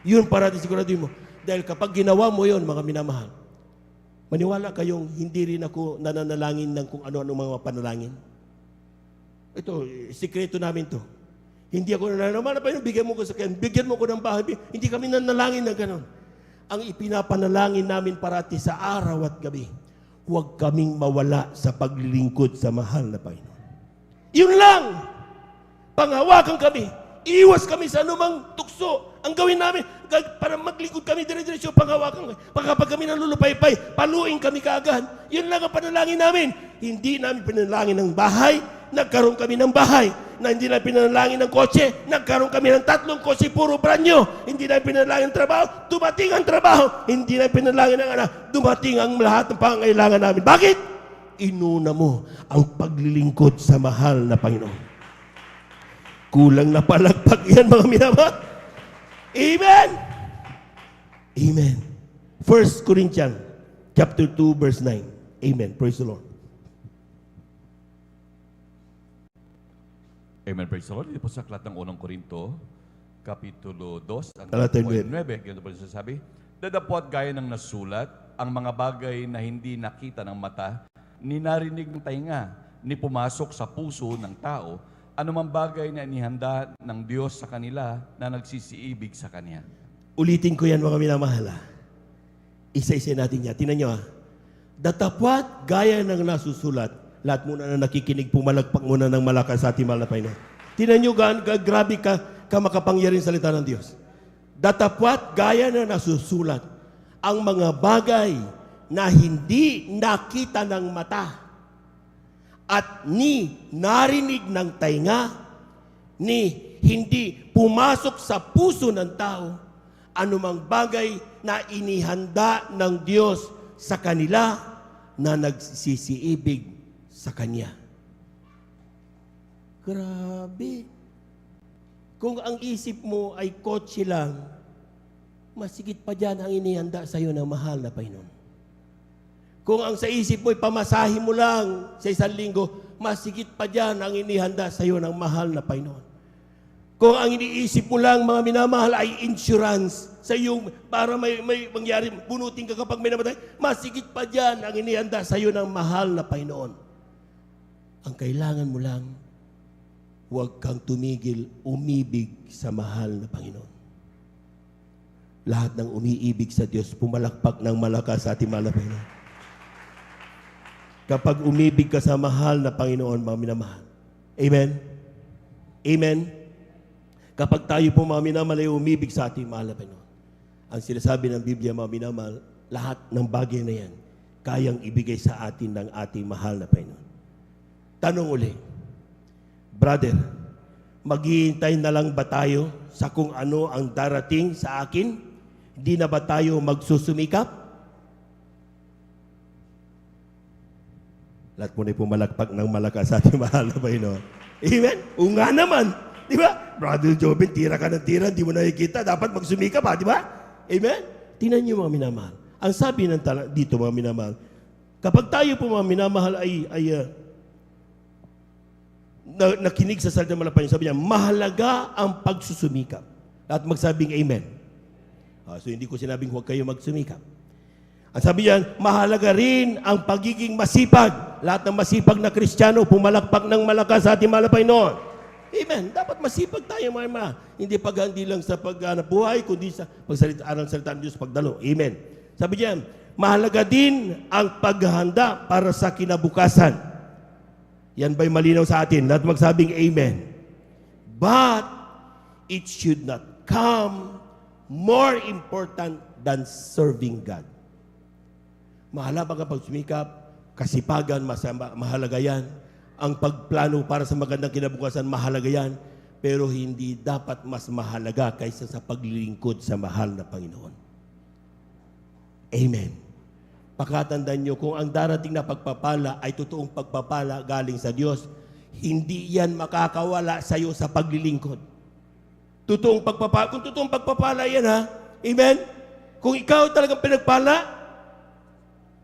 Yun parating siguraduhin mo. Dahil kapag ginawa mo yun, mga minamahal, maniwala kayong hindi rin ako nananalangin ng kung ano-ano mga panalangin. Ito, sikreto namin to. Hindi ako nananalangin, bigyan mo ko sa kanya, bigyan mo ko ng bahay. Hindi kami nanalangin na gano'n. Ang ipinapanalangin namin parati sa araw at gabi, huwag kaming mawala sa paglilingkod sa mahal na Panginoon. Yun lang! Panghawakan kami. Iwas kami sa anumang tukso. Ang gawin namin, para maglingkod kami dire-diretso, panghawakan kami. Pagkapag kami nalulupay-pay, paluin kami kaagad. Yun lang ang panalangin namin. Hindi namin pinalangin ng bahay, nagkaroon kami ng bahay. Na hindi namin pinalangin ng kotse, nagkaroon kami ng 3 kotse, puro brand new. Hindi namin pinalangin ng trabaho, dumating ang trabaho. Hindi namin pinalangin ng anak, dumating ang lahat ng pangangailangan namin. Bakit? Inuna mo ang paglilingkod sa mahal na Panginoon. Kulang na palagpag yan, mga minamahal. Amen! Amen. 1 Corinthians chapter 2, verse 9. Amen. Praise the Lord. Amen, praise the Lord. Dito po sa aklat ng unang Korinto, Kapitulo 2, ang Talata 9. 9. Ganito po sasabi, dadapot gaya ng nasulat, ang mga bagay na hindi nakita ng mata, ni narinig ng tainga, ni pumasok sa puso ng tao, anumang bagay na inihanda ng Diyos sa kanila na nagsisiibig sa Kanya. Ulitin ko yan, mga minamahal. Isa-isa natin yan. Tingnan nyo ha. Datapwat gaya ng nasusulat. Lahat muna na nakikinig, pumalagpak muna ng malakas sa ating mahal na Panginoon. Tingnan nyo, grabe ka makapangyarihan salita ng Diyos. Datapwat gaya na nasusulat ang mga bagay na hindi nakita ng mata at ni narinig ng tainga, ni hindi pumasok sa puso ng tao, anumang bagay na inihanda ng Diyos sa kanila na nagsisiibig sa Kanya. Grabe. Kung ang isip mo ay kotse lang, masigit pa dyan ang inihanda sa iyo ng mahal na Panginoon. Kung ang sa isip mo'y pamasahe mo lang sa isang linggo, masigit pa dyan ang inihanda sa iyo ng mahal na Panginoon. Kung ang iniisip mo lang, mga minamahal, ay insurance sa iyong, para may mangyari, bunutin ka kapag may namatay, masigit pa dyan ang inihanda sa iyo ng mahal na Panginoon. Ang kailangan mo lang, huwag kang tumigil, umibig sa mahal na Panginoon. Lahat ng umiibig sa Diyos, pumalakpak ng malakas sa ating mahal na Panginoon. Kapag umibig ka sa mahal na Panginoon, mga minamahal. Amen? Amen? Kapag tayo po, mga minamahal, ay umibig sa ating mahal na Panginoon. Ang sinasabi ng Biblia, mga minamahal, lahat ng bagay na yan, kayang ibigay sa atin ng ating mahal na Panginoon. Tanong uli, brother, maghihintay na lang ba tayo sa kung ano ang darating sa akin? Hindi na ba tayo magsusumikap? Lahat po na pumalakpak ng malakas sa ating mahal na Panginoon. Amen? O nga naman. Di ba? Brother Jobin, tira ka ng tira, di mo nakikita. Dapat magsumikap ha, di ba? Amen? Tingnan niyo mga minamahal. Ang sabi ng dito mga minamahal, kapag tayo po mga minamahal ay nakinig sa salita ng Panginoon, sabi niya, mahalaga ang pagsusumikap. At magsabing amen. So hindi ko sinabing huwag kayo magsumikap. Ang sabi niya, mahalaga rin ang pagiging masipag. Lahat ng masipag na Kristiyano, pumalakpak ng malakas sa ating mahal na Panginoon. Amen. Dapat masipag tayo, mga ima. Hindi paghandi lang sa paghanap buhay, kundi sa pagsalitaan ng salita ng Diyos pagdalo. Amen. Sabi niya, mahalaga din ang paghahanda para sa kinabukasan. Yan ba'y malinaw sa atin? Lahat magsabing amen. But it should not come more important than serving God. Mahalaga ang pagsumikap, kasipagan, mahalaga yan. Ang pagplano para sa magandang kinabukasan, mahalaga yan. Pero hindi dapat mas mahalaga kaysa sa paglilingkod sa mahal na Panginoon. Amen. Pakatandaan nyo, kung ang darating na pagpapala ay totoong pagpapala galing sa Diyos, hindi yan makakawala sa iyo sa paglilingkod. Totoong pagpapala, kung totoong pagpapala yan ha, amen? Kung ikaw talagang pinagpala,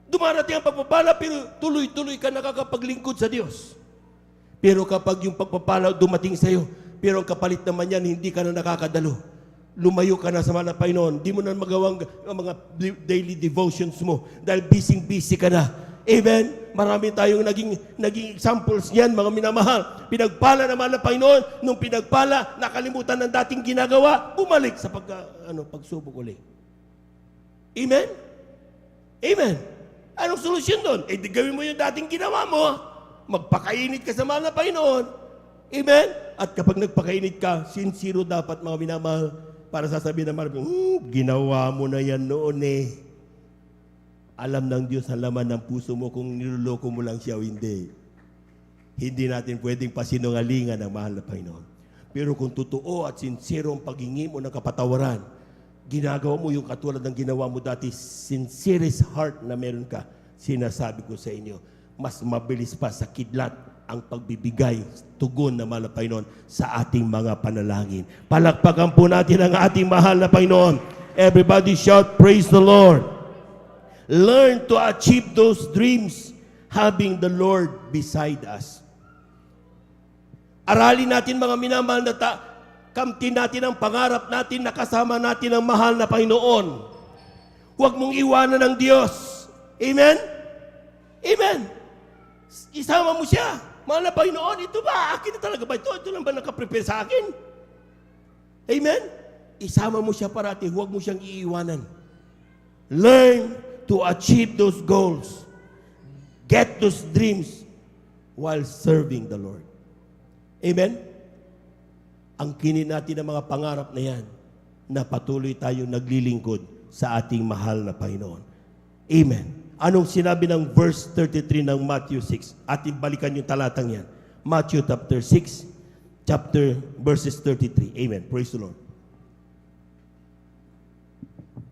dumarating ang pagpapala, pero tuloy-tuloy ka nakakapaglingkod sa Diyos. Pero kapag yung pagpapala dumating sa iyo, pero ang kapalit naman yan, hindi ka na nakakadalo. Lumayo ka na sa mahal na Panginoon. Di mo na magawang mga daily devotions mo dahil busy-busy ka na. Amen? Marami tayong naging examples niyan, mga minamahal. Pinagpala ng mahal na Panginoon, nung pinagpala, nakalimutan ng dating ginagawa, bumalik sa pagsubok ulit. Amen? Amen? Anong solusyon doon? Di gawin mo yung dating ginawa mo. Magpakainit ka sa mahal na Panginoon. Amen? At kapag nagpakainit ka, sincero dapat, mga minamahal, para sasabihin ng marami, ginawa mo na yan noon eh. Alam ng Diyos ang laman ng puso mo kung niloloko mo lang siya o hindi. Hindi natin pwedeng pasinungalingan ang mahal na Panginoon. Pero kung totoo at sincero ang paghingi mo ng kapatawaran, ginagawa mo yung katulad ng ginawa mo dati, sincerest heart na meron ka, sinasabi ko sa inyo, mas mabilis pa sa kidlat ang pagbibigay, tugon na mahal na Panginoon sa ating mga panalangin. Palakpakan po natin ang ating mahal na Panginoon. Everybody shout, praise the Lord. Learn to achieve those dreams having the Lord beside us. Aralin natin mga minamahal na kamtin natin ang pangarap natin, nakasama natin ang mahal na Panginoon. Huwag mong iwanan ng Diyos. Amen? Amen. Isama mo siya. Mahal na Panginoon, ito ba? Akin na talaga ba ito? Ito lang ba nakaprepare sa akin? Amen? Isama mo siya parati. Huwag mo siyang iiwanan. Learn to achieve those goals. Get those dreams while serving the Lord. Amen? Ang kinin natin ng mga pangarap na yan, na patuloy tayong naglilingkod sa ating mahal na Panginoon. Amen. Anong sinabi ng verse 33 ng Matthew 6? Ating balikan yung talatang yan. Matthew chapter 6, verses 33. Amen. Praise the Lord.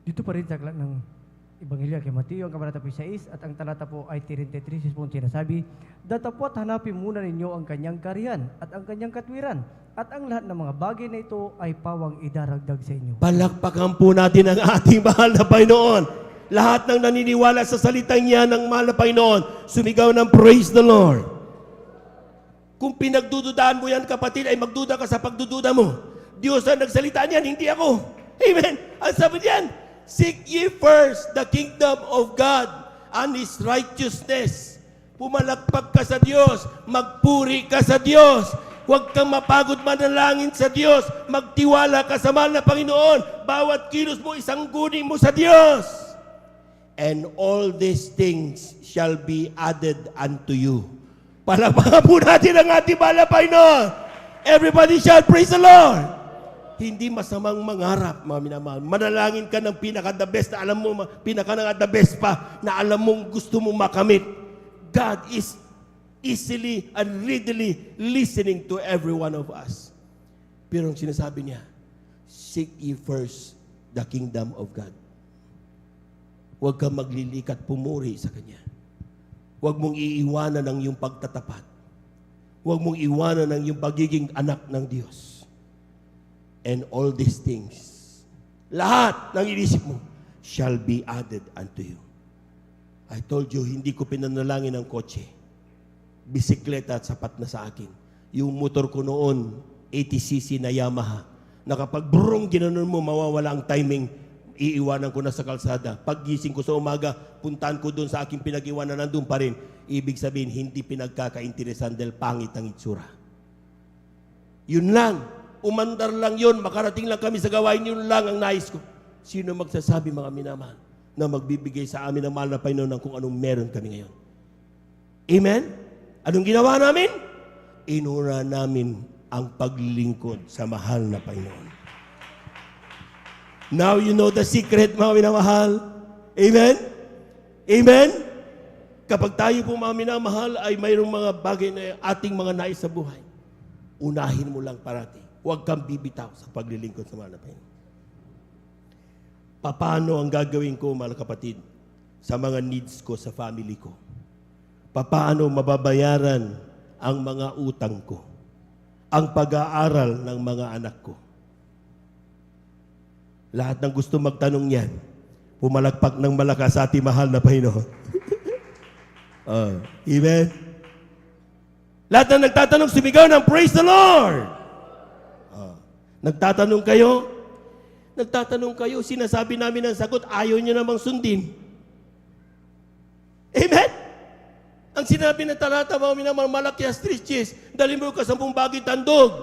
Dito pa rin sa aklat ng Ebanghelyo kay Mateo, ang kabanata po 6 at ang talata po ay 33 po sinasabi, datapwat hanapin muna ninyo ang kanyang kariyan at ang kanyang katwiran at ang lahat ng mga bagay na ito ay pawang idaragdag sa inyo. Palakpakan po natin ang ating mahal na Panginoon. Lahat ng naniniwala sa salitang niya ng mahal na Panginoon, sumigaw ng praise the Lord. Kung pinagdududaan mo yan, kapatid, ay magduda ka sa pagdududa mo. Diyos ang nagsalita niyan, hindi ako. Amen. Ang sabi niyan, seek ye first the kingdom of God and His righteousness. Pumalakpak ka sa Diyos, magpuri ka sa Diyos. Huwag kang mapagod manalangin sa Diyos. Magtiwala ka sa mahal na Panginoon. Bawat kilos mo, isang guning mo sa Diyos. And all these things shall be added unto you. Palakpakan po natin ang ating mahal na Panginoon. Everybody shall praise the Lord. Hindi masamang mangarap, mga minamahal. Manalangin ka ng pinaka-the best na alam mo, pinaka-the best pa na alam mong gusto mong makamit. God is easily and readily listening to every one of us. Pero ang sinasabi niya, seek ye first the kingdom of God. Huwag kang maglilikat pumuri sa Kanya. Huwag mong iiwanan ang iyong pagtatapat. Huwag mong iwanan ang iyong pagiging anak ng Diyos. And all these things, lahat ng inisip mo, shall be added unto you. I told you, hindi ko pinanalangin ang kotse. Bisikleta at sapat na sa akin. Yung motor ko noon, 80cc na Yamaha, na kapag brong ginanon mo, mawawala ang timing, iiwanan ko na sa kalsada. Paggising ko sa umaga, puntahan ko doon sa aking pinag-iwanan, nandun pa rin. Ibig sabihin, hindi pinagkakainteresan dahil pangit ang itsura. Yun lang. Umandar lang yun, makarating lang kami sa gawain, yun lang ang nais ko. Sino magsasabi, mga minamahal, na magbibigay sa amin ng mahal na Panginoon ng kung anong meron kami ngayon? Amen? Anong ginawa namin? Inuna namin ang paglilingkod sa mahal na Panginoon. Now you know the secret, mga minamahal. Amen? Amen? Kapag tayo po, mga minamahal, ay mayroong mga bagay na ating mga nais sa buhay, unahin mo lang parati. Huwag kang bibitaw sa paglilingkod sa mahal na Panginoon. Paano ang gagawin ko, mga kapatid, sa mga needs ko, sa family ko? Paano mababayaran ang mga utang ko? Ang pag-aaral ng mga anak ko? Lahat ng gusto magtanong yan, pumalakpak ng malakas sa ating mahal na Panginoon. Amen? Lahat na nagtatanong, sumigaw ng praise the Lord! Nagtatanong kayo, sinasabi namin ang sagot, ayaw nyo namang sundin. Amen? Ang sinabi ng talata, mga minamahal, Malakias 3:10, dalhin mo ka 10 bagay tandog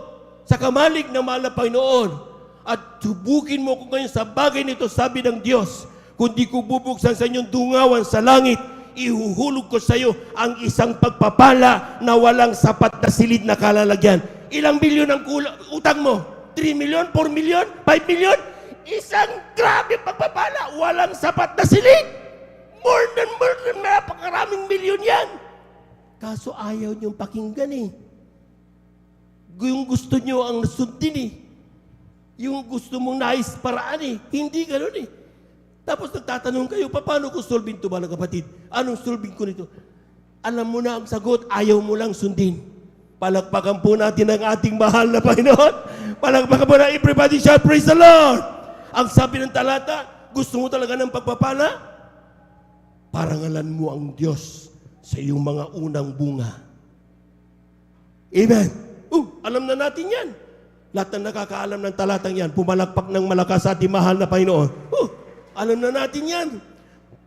sa kamalig ng mahal na Panginoon at subukin mo ko ngayon sa bagay nito, sabi ng Diyos, kung di ko bubuksan sa inyong dungawan sa langit, ihuhulog ko sa iyo ang isang pagpapala na walang sapat na silid na kalalagyan. Ilang milyon ang utang mo? 3 million, 4 million, 5 million? Isang grabe pagpapala, walang sapat na silid. More than, napakaraming milyon yan. Kaso ayaw niyong pakinggan eh. Yung gusto niyo ang sundin eh. Yung gusto mong nais paraan eh. Hindi ganun eh. Tapos nagtatanong kayo, paano ko solving ito, mga kapatid? Anong solving ko nito? Alam mo na ang sagot, ayaw mo lang sundin. Palakpakan po natin ang ating mahal na Panginoon. Palakpakan po na, everybody shall praise the Lord. Ang sabi ng talata, gusto mo talaga ng pagpapala? Parangalan mo ang Diyos sa iyong mga unang bunga. Amen. Alam na natin yan. Lahat na nakakaalam ng talatang yan, pumalakpak ng malakas sa ating mahal na Panginoon. Alam na natin yan.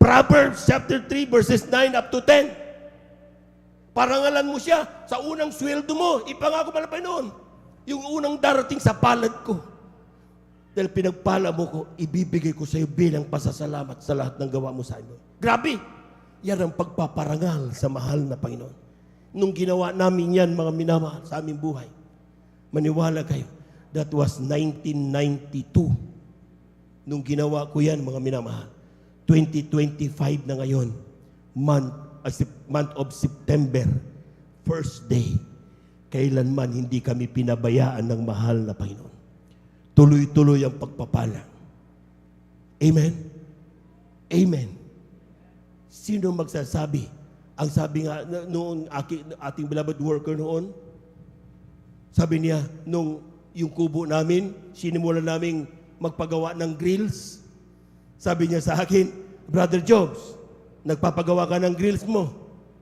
Proverbs chapter 3 verses 9 up to 10. Parangalan mo siya sa unang sweldo mo. Ipangako mo na Panginoon. Yung unang darating sa palad ko. Dahil pinagpala mo ko, ibibigay ko sa iyo bilang pasasalamat sa lahat ng gawa mo sa inyo. Grabe! Yan ang pagpaparangal sa mahal na Panginoon. Nung ginawa namin yan, mga minamahal, sa aming buhay, maniwala kayo, that was 1992. Nung ginawa ko yan, mga minamahal, 2025 na ngayon, month of September, first day, kailanman hindi kami pinabayaan ng mahal na Panginoon. Tuloy-tuloy ang pagpapala. Amen? Amen. Sino magsasabi? Ang sabi nga noong ating beloved worker noon, sabi niya, nung yung kubo namin, sinimulan naming magpagawa ng grills. Sabi niya sa akin, Brother Jobs, nagpapagawa ka ng grills mo.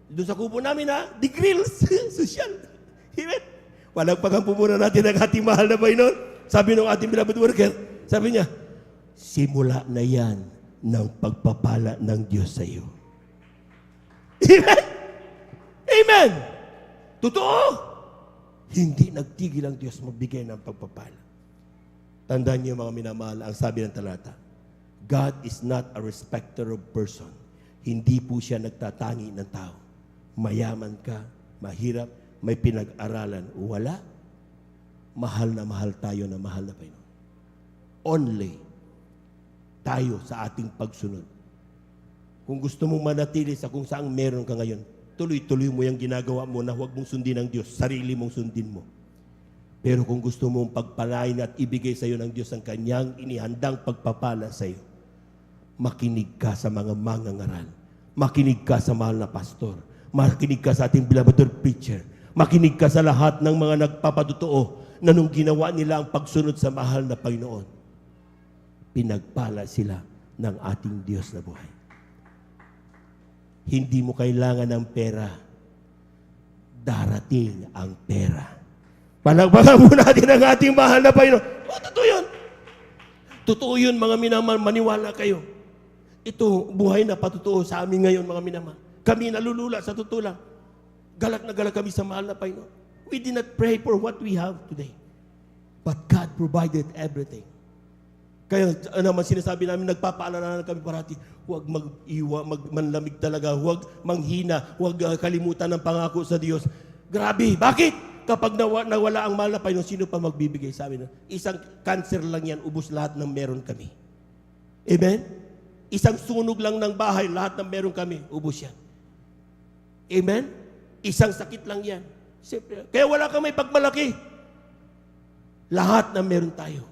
Doon sa kubo namin the grills. Social. Amen. Palakpakan po muna natin ang ating mahal na Panginoon. Sabi ng ating beloved worker, sabi niya, simula na yan ng pagpapala ng Diyos sa iyo. Amen? Amen! Totoo! Hindi nagtigil ang Diyos magbigay ng pagpapala. Tandaan niyo mga minamahal, ang sabi ng talata, God is not a respecter of person. Hindi po siya nagtatangi ng tao. Mayaman ka, mahirap, may pinag-aralan, wala. Mahal tayo na mahal na Panginoon. Only tayo sa ating pagsunod. Kung gusto mong manatili sa kung saan meron ka ngayon, tuloy-tuloy mo yung ginagawa mo na huwag mong sundin ang Diyos, sarili mong sundin mo. Pero kung gusto mong pagpalain at ibigay sa iyo ng Diyos ang kanyang inihandang pagpapala sa iyo, makinig ka sa mga mangangaral, makinig ka sa mahal na pastor, makinig ka sa ating beloved preacher, makinig ka sa lahat ng mga nagpapatutuo na nung ginawa nila ang pagsunod sa mahal na Panginoon, pinagpala sila ng ating Diyos na buhay. Hindi mo kailangan ng pera. Darating ang pera. Palakpakan mo natin ang ating mahal na Panginoon. Totoo yun. Totoo yun, mga minamahal. Maniwala kayo. Ito, buhay na patutuo sa amin ngayon, mga minamahal. Kami nalulula sa totoo lang. Galak na galak kami sa mahal na Panginoon. We did not pray for what we have today. But God provided everything. Kaya naman sinasabi namin, nagpapaalala na kami parati, huwag manlamig talaga, huwag manghina, huwag kalimutan ng pangako sa Diyos. Grabe, bakit? Kapag nawala ang mahal na Panginoon, sino pa magbibigay sa amin? Isang cancer lang yan, ubos lahat ng meron kami. Amen? Isang sunog lang ng bahay, lahat ng meron kami, ubos yan. Amen? Isang sakit lang yan. Kaya wala kang may pagmalaki. Lahat na meron tayo,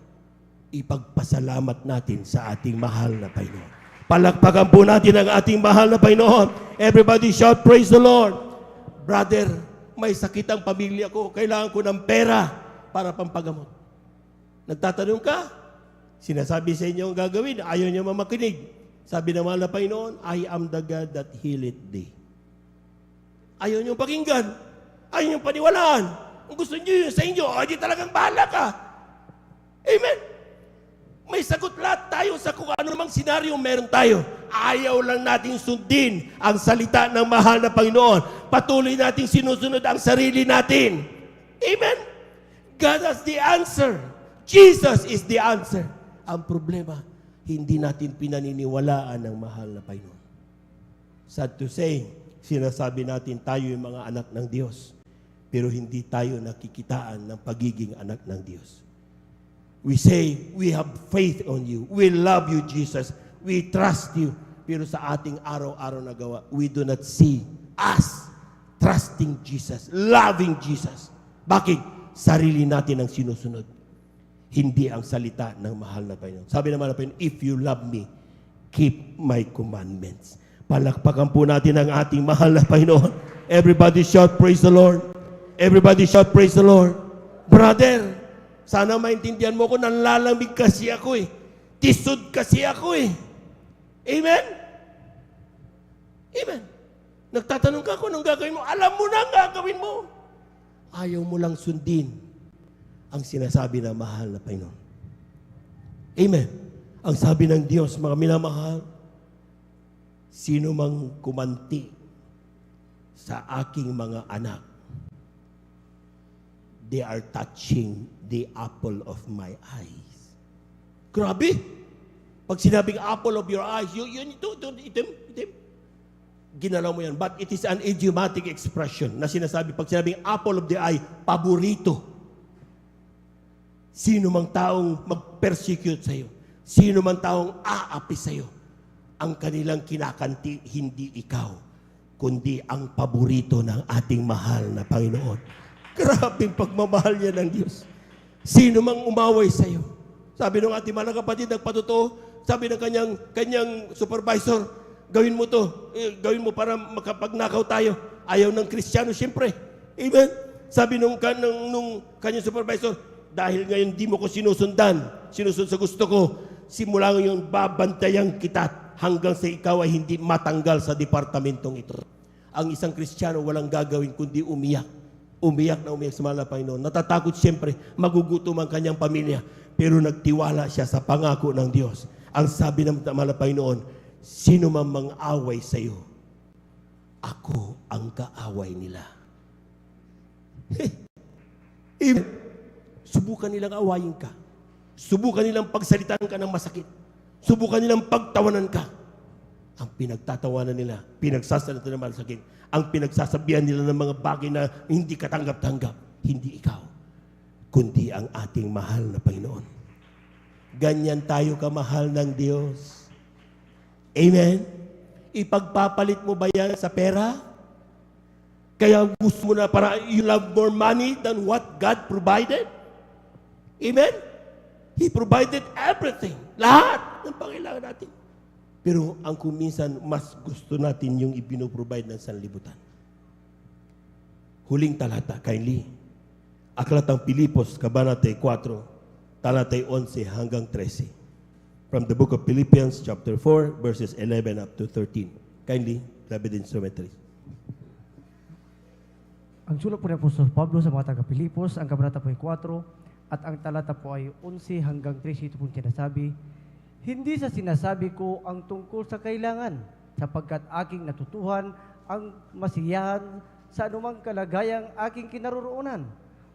ipagpasalamat natin sa ating mahal na Panginoon. Palakpakan po natin ang ating mahal na Panginoon. Everybody shout, praise the Lord. Brother, may sakit ang pamilya ko. Kailangan ko ng pera para pampagamot. Nagtatanong ka? Sinasabi sa inyo ang gagawin. Ayaw niyo mamakinig. Sabi ng mahal na Panginoon, I am the God that healeth thee. Ayaw niyo pakinggan. Ayaw niyo paniwalaan. Kung gusto niyo yun sa inyo, di talagang bahala ka. Amen. May sagot lahat tayo sa kung ano namang senaryo meron tayo. Ayaw lang natin sundin ang salita ng mahal na Panginoon. Patuloy natin sinusunod ang sarili natin. Amen? God has the answer. Jesus is the answer. Ang problema, hindi natin pinaniniwalaan ng mahal na Panginoon. Sad to say, sinasabi natin tayo yung mga anak ng Diyos. Pero hindi tayo nakikitaan ng pagiging anak ng Diyos. We say, we have faith on you. We love you, Jesus. We trust you. Pero sa ating araw-araw na gawa, we do not see us trusting Jesus, loving Jesus. Bakit? Sarili natin ang sinusunod. Hindi ang salita ng mahal na Panginoon. Sabi naman ng Panginoon, if you love me, keep my commandments. Palakpakan po natin ang ating mahal na Panginoon. Everybody shout, praise the Lord. Everybody shout, praise the Lord. Brother, sana maintindihan mo ko, nanlalamig kasi ako eh. Tisod kasi ako eh. Amen? Amen. Nagtatanong ka kung anong gagawin mo. Alam mo na ang gagawin mo. Ayaw mo lang sundin ang sinasabi ng mahal na Panginoon. Amen. Ang sabi ng Diyos, mga minamahal, sino mang kumanti sa aking mga anak, they are touching the apple of my eyes. Grabe! Pag sinabing apple of your eyes, yun ito, itim. Ginalaw mo yan. But it is an idiomatic expression na sinasabi, pag sinabing apple of the eye, paborito. Sino mang taong mag-persecute sa'yo, sino mang taong aapi sa'yo, ang kanilang kinakanti, hindi ikaw, kundi ang paborito ng ating mahal na Panginoon. Grabing pagmamahal niya ng Diyos. Sino mang umaway sa iyo. Sabi ng ating mga kapatid, nagpatutuo, sabi ng kanyang supervisor, gawin mo to, gawin mo para makapagnakaw tayo. Ayaw ng Kristiyano, siyempre. Amen? Sabi nung kanyang supervisor, dahil ngayon di mo ko sinusundan, sinusunod sa gusto ko, simula ngayon babantayan kita hanggang sa ikaw ay hindi matanggal sa departamentong ito. Ang isang Kristiyano walang gagawin kundi umiyak. Umiyak na umiyak sa mahal na Panginoon. Natatakot siyempre, magugutom ang kanyang pamilya. Pero nagtiwala siya sa pangako ng Diyos. Ang sabi ng mahal na Panginoon, sino man mang-away sa iyo, ako ang kaaway nila. Amen. Subukan nilang awayin ka. Subukan nilang pagsalitaan ka ng masakit. Subukan nilang pagtawanan ka. Ang pinagtatawanan nila, pinagsasalita ng masakit. Ang pinagsasabihan nila ng mga bagay na hindi katanggap-tanggap. Hindi ikaw, kundi ang ating mahal na Panginoon. Ganyan tayo kamahal ng Diyos. Amen? Ipagpapalit mo ba yan sa pera? Kaya gusto mo na para you love more money than what God provided? Amen? He provided everything. Lahat ng pangailangan natin. Pero ang kuminsan, mas gusto natin yung ipinoprovide ng sanlibutan. Huling talata, kindly. Aklat ng Pilipos, Kabanata 4, talatay 11 hanggang 13. From the book of Philippians, chapter 4, verses 11 up to 13. Kindly, beloved instrumentalists. Ang sulat po ni Apostol Pablo sa mga taga-Pilipos, ang kabanata po ay 4, at ang talata po ay 11 hanggang 13. Ito pong sinasabi, hindi sa sinasabi ko ang tungkol sa kailangan, sapagkat aking natutuhan ang masiyahan sa anumang kalagayang aking kinaroroonan.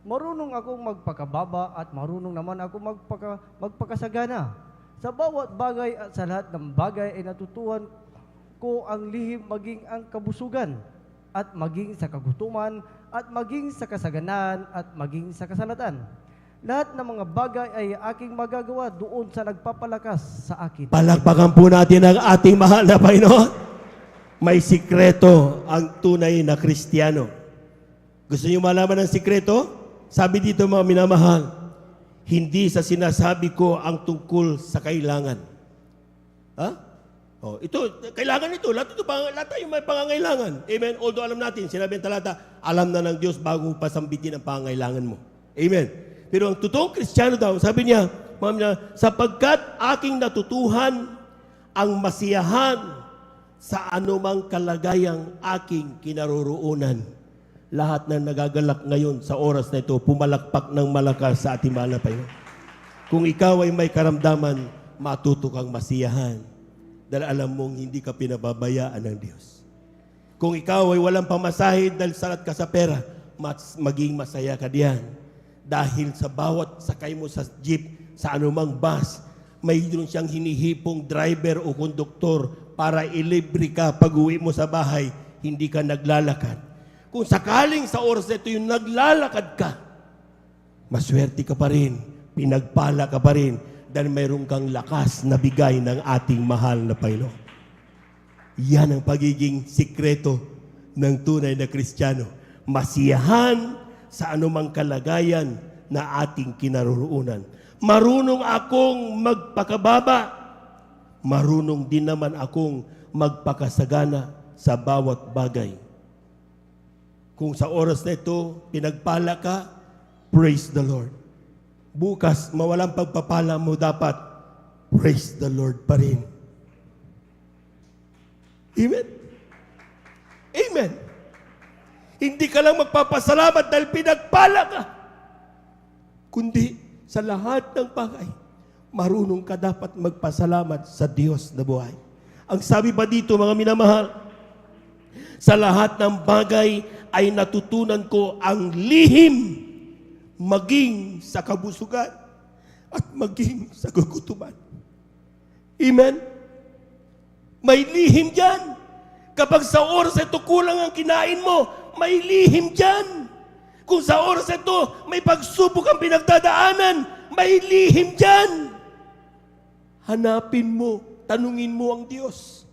Marunong akong magpakababa at marunong naman akong magpakasagana. Sa bawat bagay at sa lahat ng bagay ay natutuhan ko ang lihim maging ang kabusugan at maging sa kagutuman at maging sa kasaganaan at maging sa kasalatan. Lahat ng mga bagay ay aking magagawa doon sa nagpapalakas sa akin. Palakpakan po natin ang ating mahal na Panginoon. May sikreto ang tunay na Kristiyano. Gusto niyo malaman ang sikreto? Sabi dito mga minamahal, hindi sa sinasabi ko ang tungkol sa kailangan. Ha? Oh, ito, kailangan ito. Lahat tayo may pangangailangan. Amen? Although alam natin, sinabi ng talata, alam na ng Diyos bago pasambitin ang pangangailangan mo. Amen? Pero ang totoong Kristiyano daw, sabi niya, sapagkat aking natutuhan ang masiyahan sa anumang kalagayang aking kinaroroonan. Lahat na nagagalak ngayon sa oras na ito, pumalakpak ng malakas sa ating mahal na Panginoon. Kung ikaw ay may karamdaman, matuto kang masiyahan. Dahil alam mong hindi ka pinababayaan ng Diyos. Kung ikaw ay walang pamasahe dahil salat ka sa pera, maging masaya ka diyan. Dahil sa bawat sakay mo sa jeep, sa anumang bus, mayroon siyang hinihipong driver o konduktor para ilibre ka pag uwi mo sa bahay, hindi ka naglalakad. Kung sakaling sa oras na ito yung naglalakad ka, maswerte ka pa rin, pinagpala ka pa rin, dahil mayroon kang lakas na bigay ng ating mahal na Panginoon. Yan ang pagiging sikreto ng tunay na Kristiyano. Masiyahan sa anumang kalagayan na ating kinaroroonan. Marunong akong magpakababa. Marunong din naman akong magpakasagana sa bawat bagay. Kung sa oras na ito, pinagpala ka, praise the Lord. Bukas, mawalang pagpapala mo dapat, praise the Lord pa rin. Amen? Amen. Hindi ka lang magpapasalamat dahil pinagpala ka. Kundi sa lahat ng bagay, marunong ka dapat magpasalamat sa Diyos na buhay. Ang sabi pa dito, mga minamahal, sa lahat ng bagay ay natutunan ko ang lihim maging sa kabusugan at maging sa kagutuman. Amen? May lihim dyan. Kapag sa oras ito kulang ang kinain mo, may lihim dyan. Kung sa oras ito may pagsubok ang pinagdadaanan, may lihim dyan. Hanapin mo, tanungin mo ang Diyos.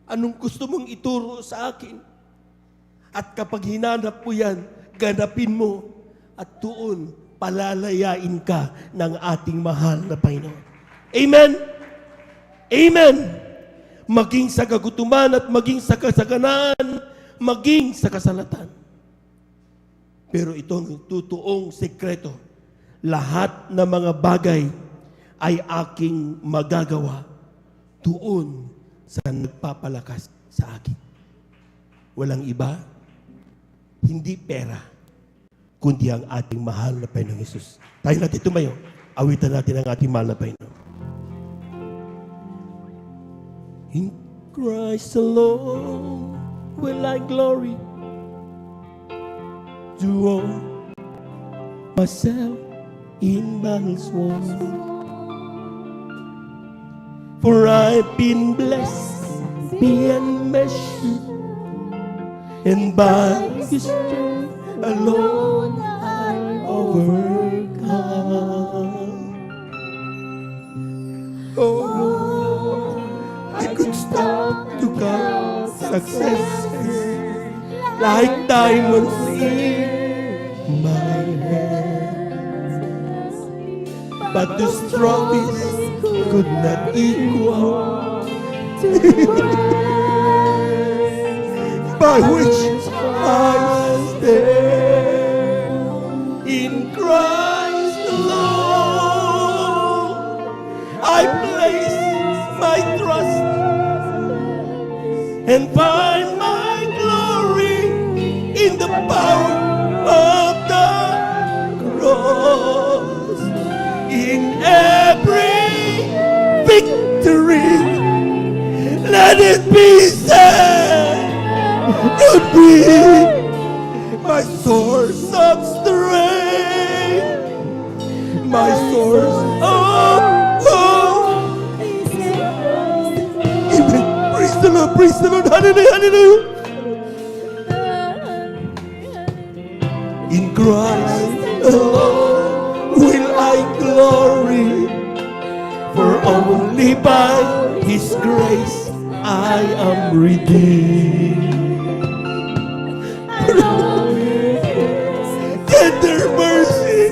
Anong gusto mong ituro sa akin? At kapag hinanap mo yan, ganapin mo. At doon, palalayain ka ng ating mahal na Panginoon. Amen? Amen? maging sa kagutuman at maging sa kasaganaan, maging sa kasalatan. Pero ito ang totoong sekreto. Lahat ng mga bagay ay aking magagawa doon sa nagpapalakas sa akin. Walang iba, hindi pera, kundi ang ating mahal na Panginoong Hesus. Tayo natin tumayo. Awitan natin ang ating mahal na Panginoon. In Christ alone will I glory, to all myself in battles won. For I've been blessed beyond measure, and by His strength alone I overcome. Oh Lord, I could stop to count successes like diamonds in my hands, but the trophies could not equal by which I stand. In Christ alone I place my trust and find my glory in the power of the cross. In every victory, let it be said, it be my source of strength, my source of hope. Amen. Praise the Lord, hallelujah, hallelujah. In Christ alone will I glory, for only by His grace I am redeemed. Tender mercy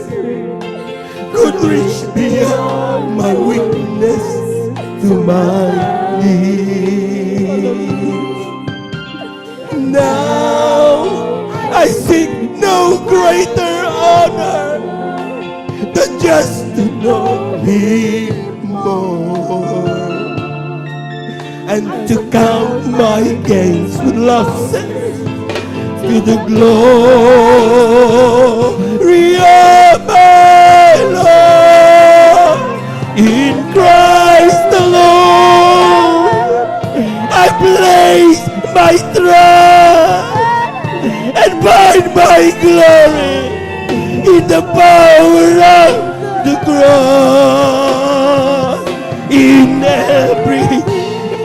could reach beyond my weakness to my knees. Now I seek no greater honor than just to know Him more, and to count my gains with losses to the glory of my Lord. In Christ alone I place my trust and find my glory in the power of the cross. In every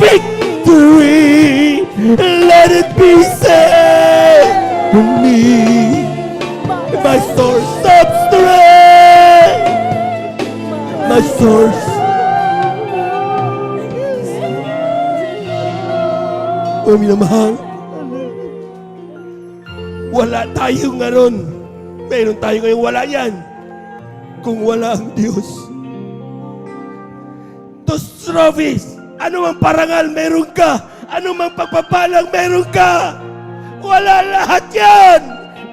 victory, let it be said to me, my source of strength, my source. O minamahal, wala tayong ngayon. Meron tayo ngayon, wala yan. Kung wala ang Diyos. Those trophies, anumang parangal meron ka, anumang pagpapalang meron ka, wala lahat yan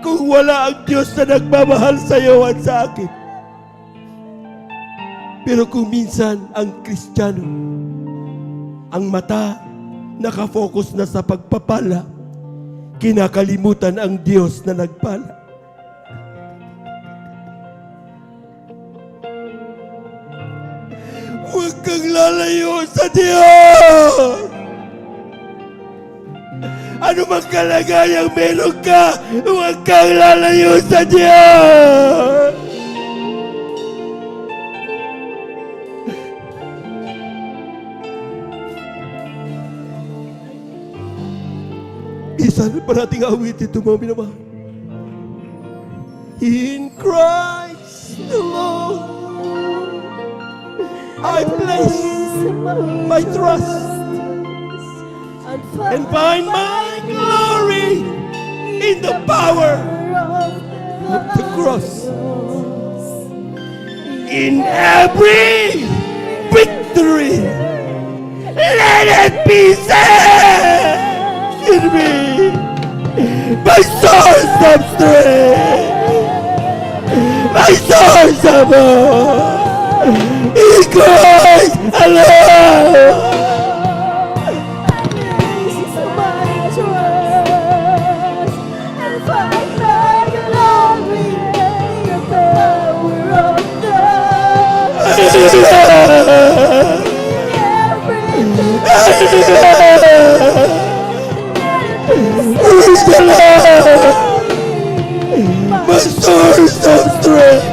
kung wala ang Diyos na nagmamahal sa iyo at sa akin. Pero kung minsan ang Kristiyano, ang mata nakafocus na sa pagpapala, kinakalimutan ang Diyos na nagpala. Huwag kang lalayo sa Diyos! Ano mang kalagayang meron ka, huwag kang lalayo sa Diyos! Isa na pa nating awitin ito, mga minamahal. In Christ alone I place my trust and find my glory in the power of the cross. In every victory, Let it be said in me, my source of strength, my source of hope, in Christ alone. Praise the Lord, my source of strength,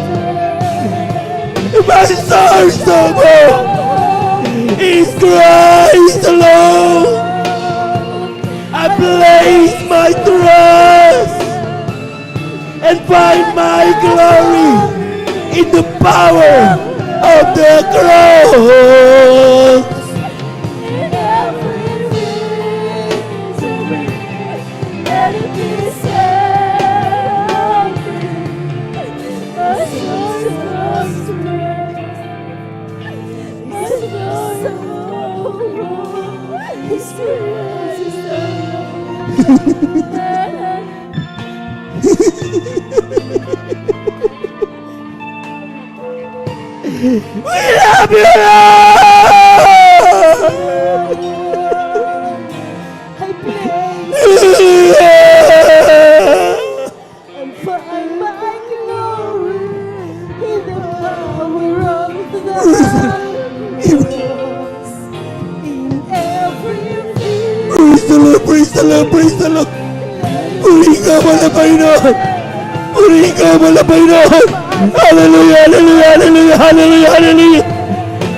my source of hope is Christ alone. I place my trust and find my glory in the power of the cross. We love you, And find my glory in the power of the cross. In every fear, Praise the Lord, praise the Lord, praise the Lord. Purihin ka mo na Panginoon. Purihin ka mo na Panginoon. Hallelujah, hallelujah, hallelujah, hallelujah, hallelujah.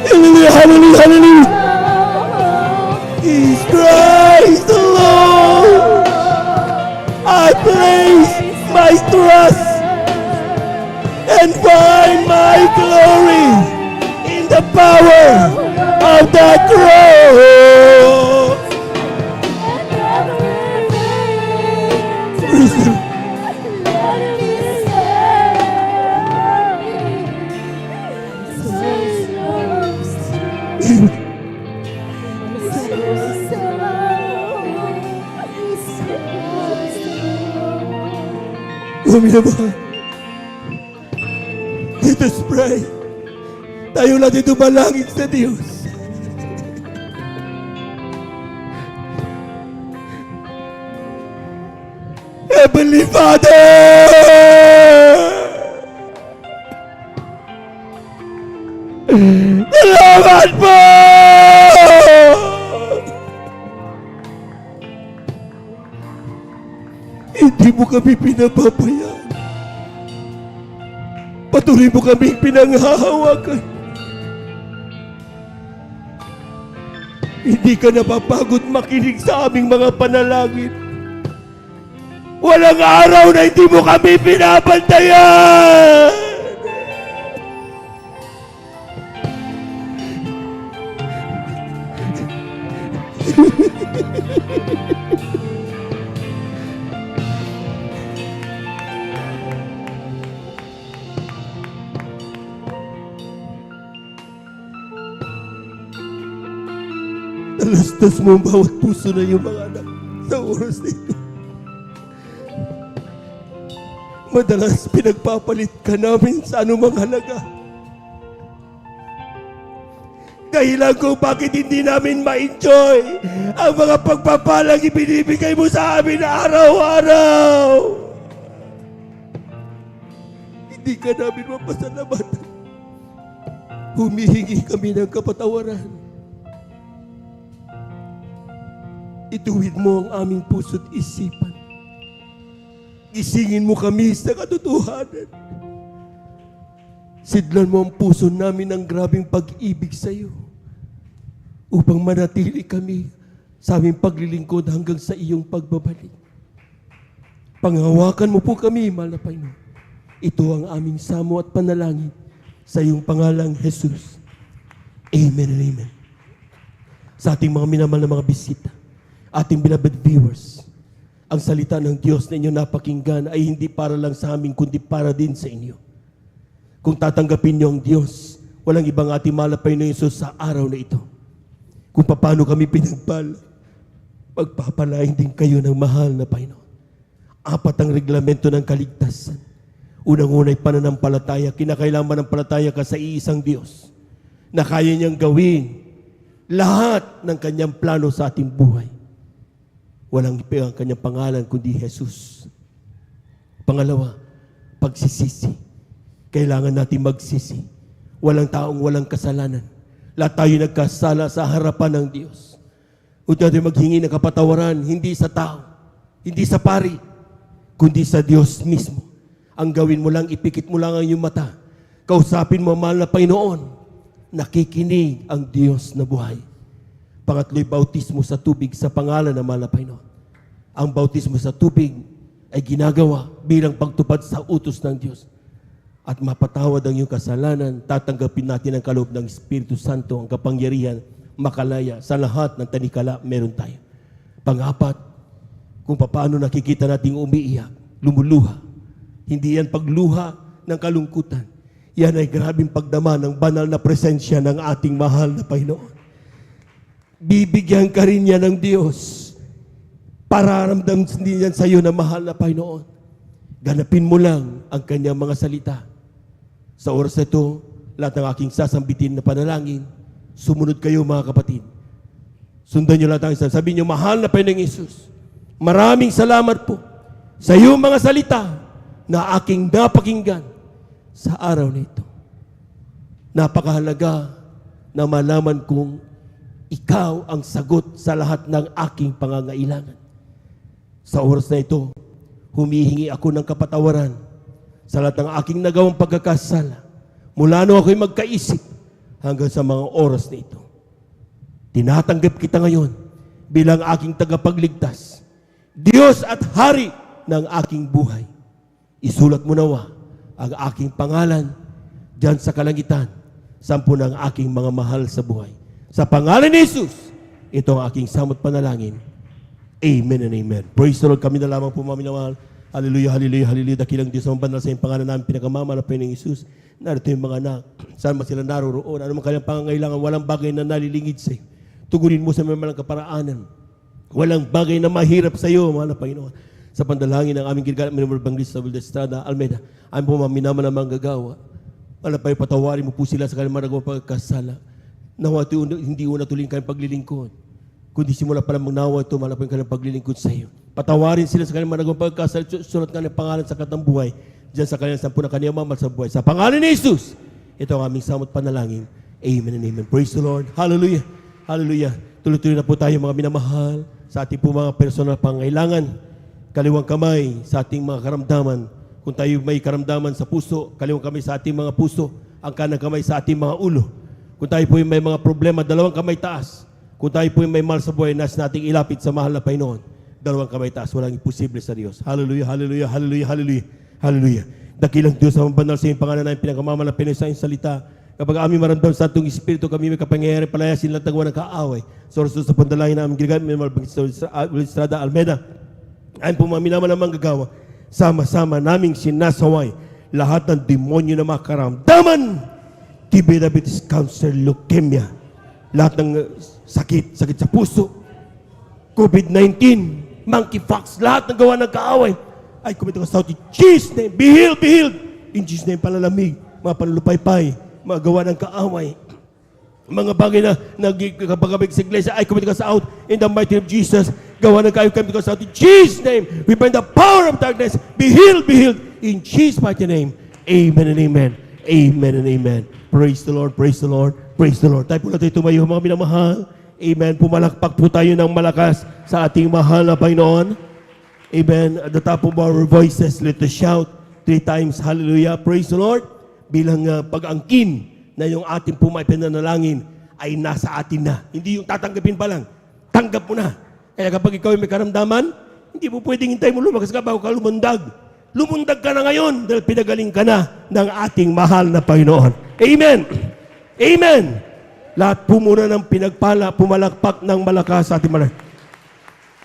Hallelujah, hallelujah, hallelujah. Is Christ alone. I place my trust and find my glory in the power of the cross. Praise the Lord. Mga minamahal, let us pray. Tayo natin dumalangin sa Diyos. Heavenly Father! Salamat po! Hindi mo kami pinapabayaan. Patuloy mo kami pinanghahawakan. Hindi ka napapagod makinig sa aming mga panalangin. Walang araw na hindi mo kami pinapantayan. Talastas mo ang bawat puso na iyong mga anak sa oras na ito. Madalas pinagpapalit ka namin sa anumang halaga. Dahilan kung bakit hindi namin ma-enjoy ang mga pagpapalang ibinibigay mo sa amin araw-araw. Hindi ka namin mapasalamatan. Humihingi kami ng kapatawaran. Ituwid mo ang aming puso't isipan. Gisingin mo kami sa katotohanan. Sidlan mo ang puso namin ng grabing pag-ibig sa iyo upang manatili kami sa aming paglilingkod hanggang sa iyong pagbabalik. Panghawakan mo po kami, mahal na Panginoon. Ito ang aming samo at panalangin sa iyong pangalang Jesus. Amen and amen. Sa ating mga minamahal na mga bisita, ating beloved viewers, ang salita ng Diyos na inyo napakinggan ay hindi para lang sa amin, kundi para din sa inyo. Kung tatanggapin niyo ang Diyos, walang ibang ating mahal na Panginoon Hesus sa araw na ito, kung paano kami pinagpala. Pagpapalain din kayo ng mahal na Panginoon. 4 ang reglamento ng kaligtasan. Unang-unay pananampalataya. Kinakailangan manampalataya ka sa iisang Diyos na kaya niyang gawin lahat ng kanyang plano sa ating buhay. Walang iba ang kanyang pangalan kundi Jesus. Pangalawa, pagsisisi. Kailangan natin magsisi. Walang taong walang kasalanan. Lahat tayo nagkasala sa harapan ng Diyos. Huwag natin maghingi ng kapatawaran, hindi sa tao, hindi sa pari, kundi sa Diyos mismo. Ang gawin mo lang, ipikit mo lang ang iyong mata. Kausapin mo, mahal na Panginoon. Nakikinig ang Diyos na buhay. Pangatlo'y bautismo sa tubig sa pangalan ng mahal na Panginoon. Ang bautismo sa tubig ay ginagawa bilang pagtupad sa utos ng Diyos. At mapatawad ang iyong kasalanan, tatanggapin natin ang kaloob ng Espiritu Santo, ang kapangyarihan, makalaya sa lahat ng tanikala meron tayo. Pang-apat, kung paano nakikita nating umiiyak, lumuluha. Hindi yan pagluha ng kalungkutan. Yan ay grabing pagdama ng banal na presensya ng ating mahal na Panginoon. Bibigyan ka rin niya ng Diyos. Pararamdam din yan sa iyo na mahal na Panginoon. Ganapin mo lang ang kanyang mga salita. Sa oras na ito, lahat ng aking sasambitin na panalangin, sumunod kayo mga kapatid. Sundan nyo lahat ang isa. Sabihin nyo, mahal na Panginoong Isus, maraming salamat po sa iyong mga salita na aking napakinggan sa araw na ito. Napakahalaga na malaman kong ikaw ang sagot sa lahat ng aking pangangailangan. Sa oras na ito, humihingi ako ng kapatawaran sa lahat ng aking nagawang pagkakasala mula nung ako'y magkaisip hanggang sa mga oras na ito. Tinatanggap kita ngayon bilang aking tagapagligtas, Diyos at Hari ng aking buhay. Isulat mo nawa ang aking pangalan diyan sa kalangitan, sampu ng aking mga mahal sa buhay. Sa pangalan ni Jesus, ito ang aking samot panalangin. Amen and amen. Praise the Lord. Kami na lamang po, mami na mahal. Hallelujah, hallelujah, hallelujah. Dakilang Diyos ang banal sa iyong pangalan namin, pinakamama na Panginoong Jesus. Narito yung mga anak, saan ba sila naroroon? Ano man kanyang pangangailangan, walang bagay na nalilingid sa iyo. Tugunin mo sa mga malang kaparaanan. Walang bagay na mahirap sa iyo, mahal na Panginoon. Sa pandalangin ng aming ginagawa, minumul Banglis sa Estrada, Almeida, ang po maminaman ng mga gagawa. Malapay, patawarin mo po sila sa kanilang mga pagkasala. Nawa hindi una tuloy kanilang paglilingkod. Kundi simula pa lang magnawa ito, malapay kanilang paglilingkod sa iyo. Patawarin sila sa kanilang mga pagkasala, sulat kanilang pangalan sa katang buhay, diyan sa kanilang sampu na kanilang mamal sa buhay. Sa pangalan ni Jesus, ito ang aming samot panalangin. Amen and amen. Praise the Lord. Hallelujah. Hallelujah. Tuloy-tuloy na po tayo mga minamahal sa ating po mga personal pangailangan. Kaliwang kamay sa ating mga karamdaman. Kung tayo may karamdaman sa puso, kaliwang kamay sa ating mga puso, ang kanang kamay sa ating mga ulo. Kung tayo po may mga problema, dalawang kamay taas. Kung tayo po may mahal sa buhay, nas nating ilapit sa mahal na Panginoon, dalawang kamay taas, walang imposible sa Diyos. Hallelujah, hallelujah, hallelujah, hallelujah, hallelujah. Dakilang Diyos ang banal sa iyong pangalan namin, pinagkamama na Panginoon sa iyong salita. Kapag aming maramdam sa atong Espiritu, kami may kapangyayari palayasin lang tagwa ng kaaway. So, sa pandalangin namin ginagamit, may malabang Estrada, Almeida, ayon po maminaman ng manggagawa, sama-sama naming sinasaway lahat ng demonyo na makaramdaman, TB, diabetes, cancer, leukemia, lahat ng sakit sa puso, COVID-19, monkeypox, lahat ng gawa ng kaaway, ay kumita ka sa in Jesus' name, be healed, be healed. In Jesus' name, palalamig, mga panlupaypay, mga gawa ng kaaway, mga bagay na nagkakabagabig sa iglesia, ay kumita ka sa out in the mighty name of Jesus. Gawa ng kaaway, kumita ka sa out in Jesus' name. We bind the power of darkness. Be healed, be healed. In Jesus' mighty name. Amen and amen. Amen and amen. Praise the Lord, praise the Lord, praise the Lord. Tayo po natin tumayo, mga minamahal. Amen. Pumalakpak po tayo ng malakas sa ating mahal na Panginoon. Amen. At the top of our voices, let us shout 3 times, hallelujah, praise the Lord. Bilang pag-angkin na yung ating pinanalangin ay nasa atin na. Hindi yung tatanggapin pa lang. Tanggap mo na. Kaya kapag ikaw ay may karamdaman, hindi mo pwedeng hintay mo lumakas ka bago ka lumundag. Lumundag ka na ngayon dahil pinagaling ka na ng ating mahal na Panginoon. Amen. Amen. Lahat po muna ng pumalakpak ng malakas sa ating malakas.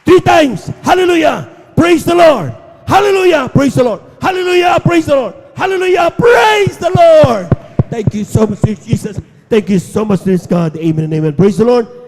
3 times, hallelujah, praise the Lord. Hallelujah, praise the Lord. Hallelujah, praise the Lord. Hallelujah, praise the Lord. Thank you so much, Jesus. Thank you so much, God. Amen and amen. Praise the Lord.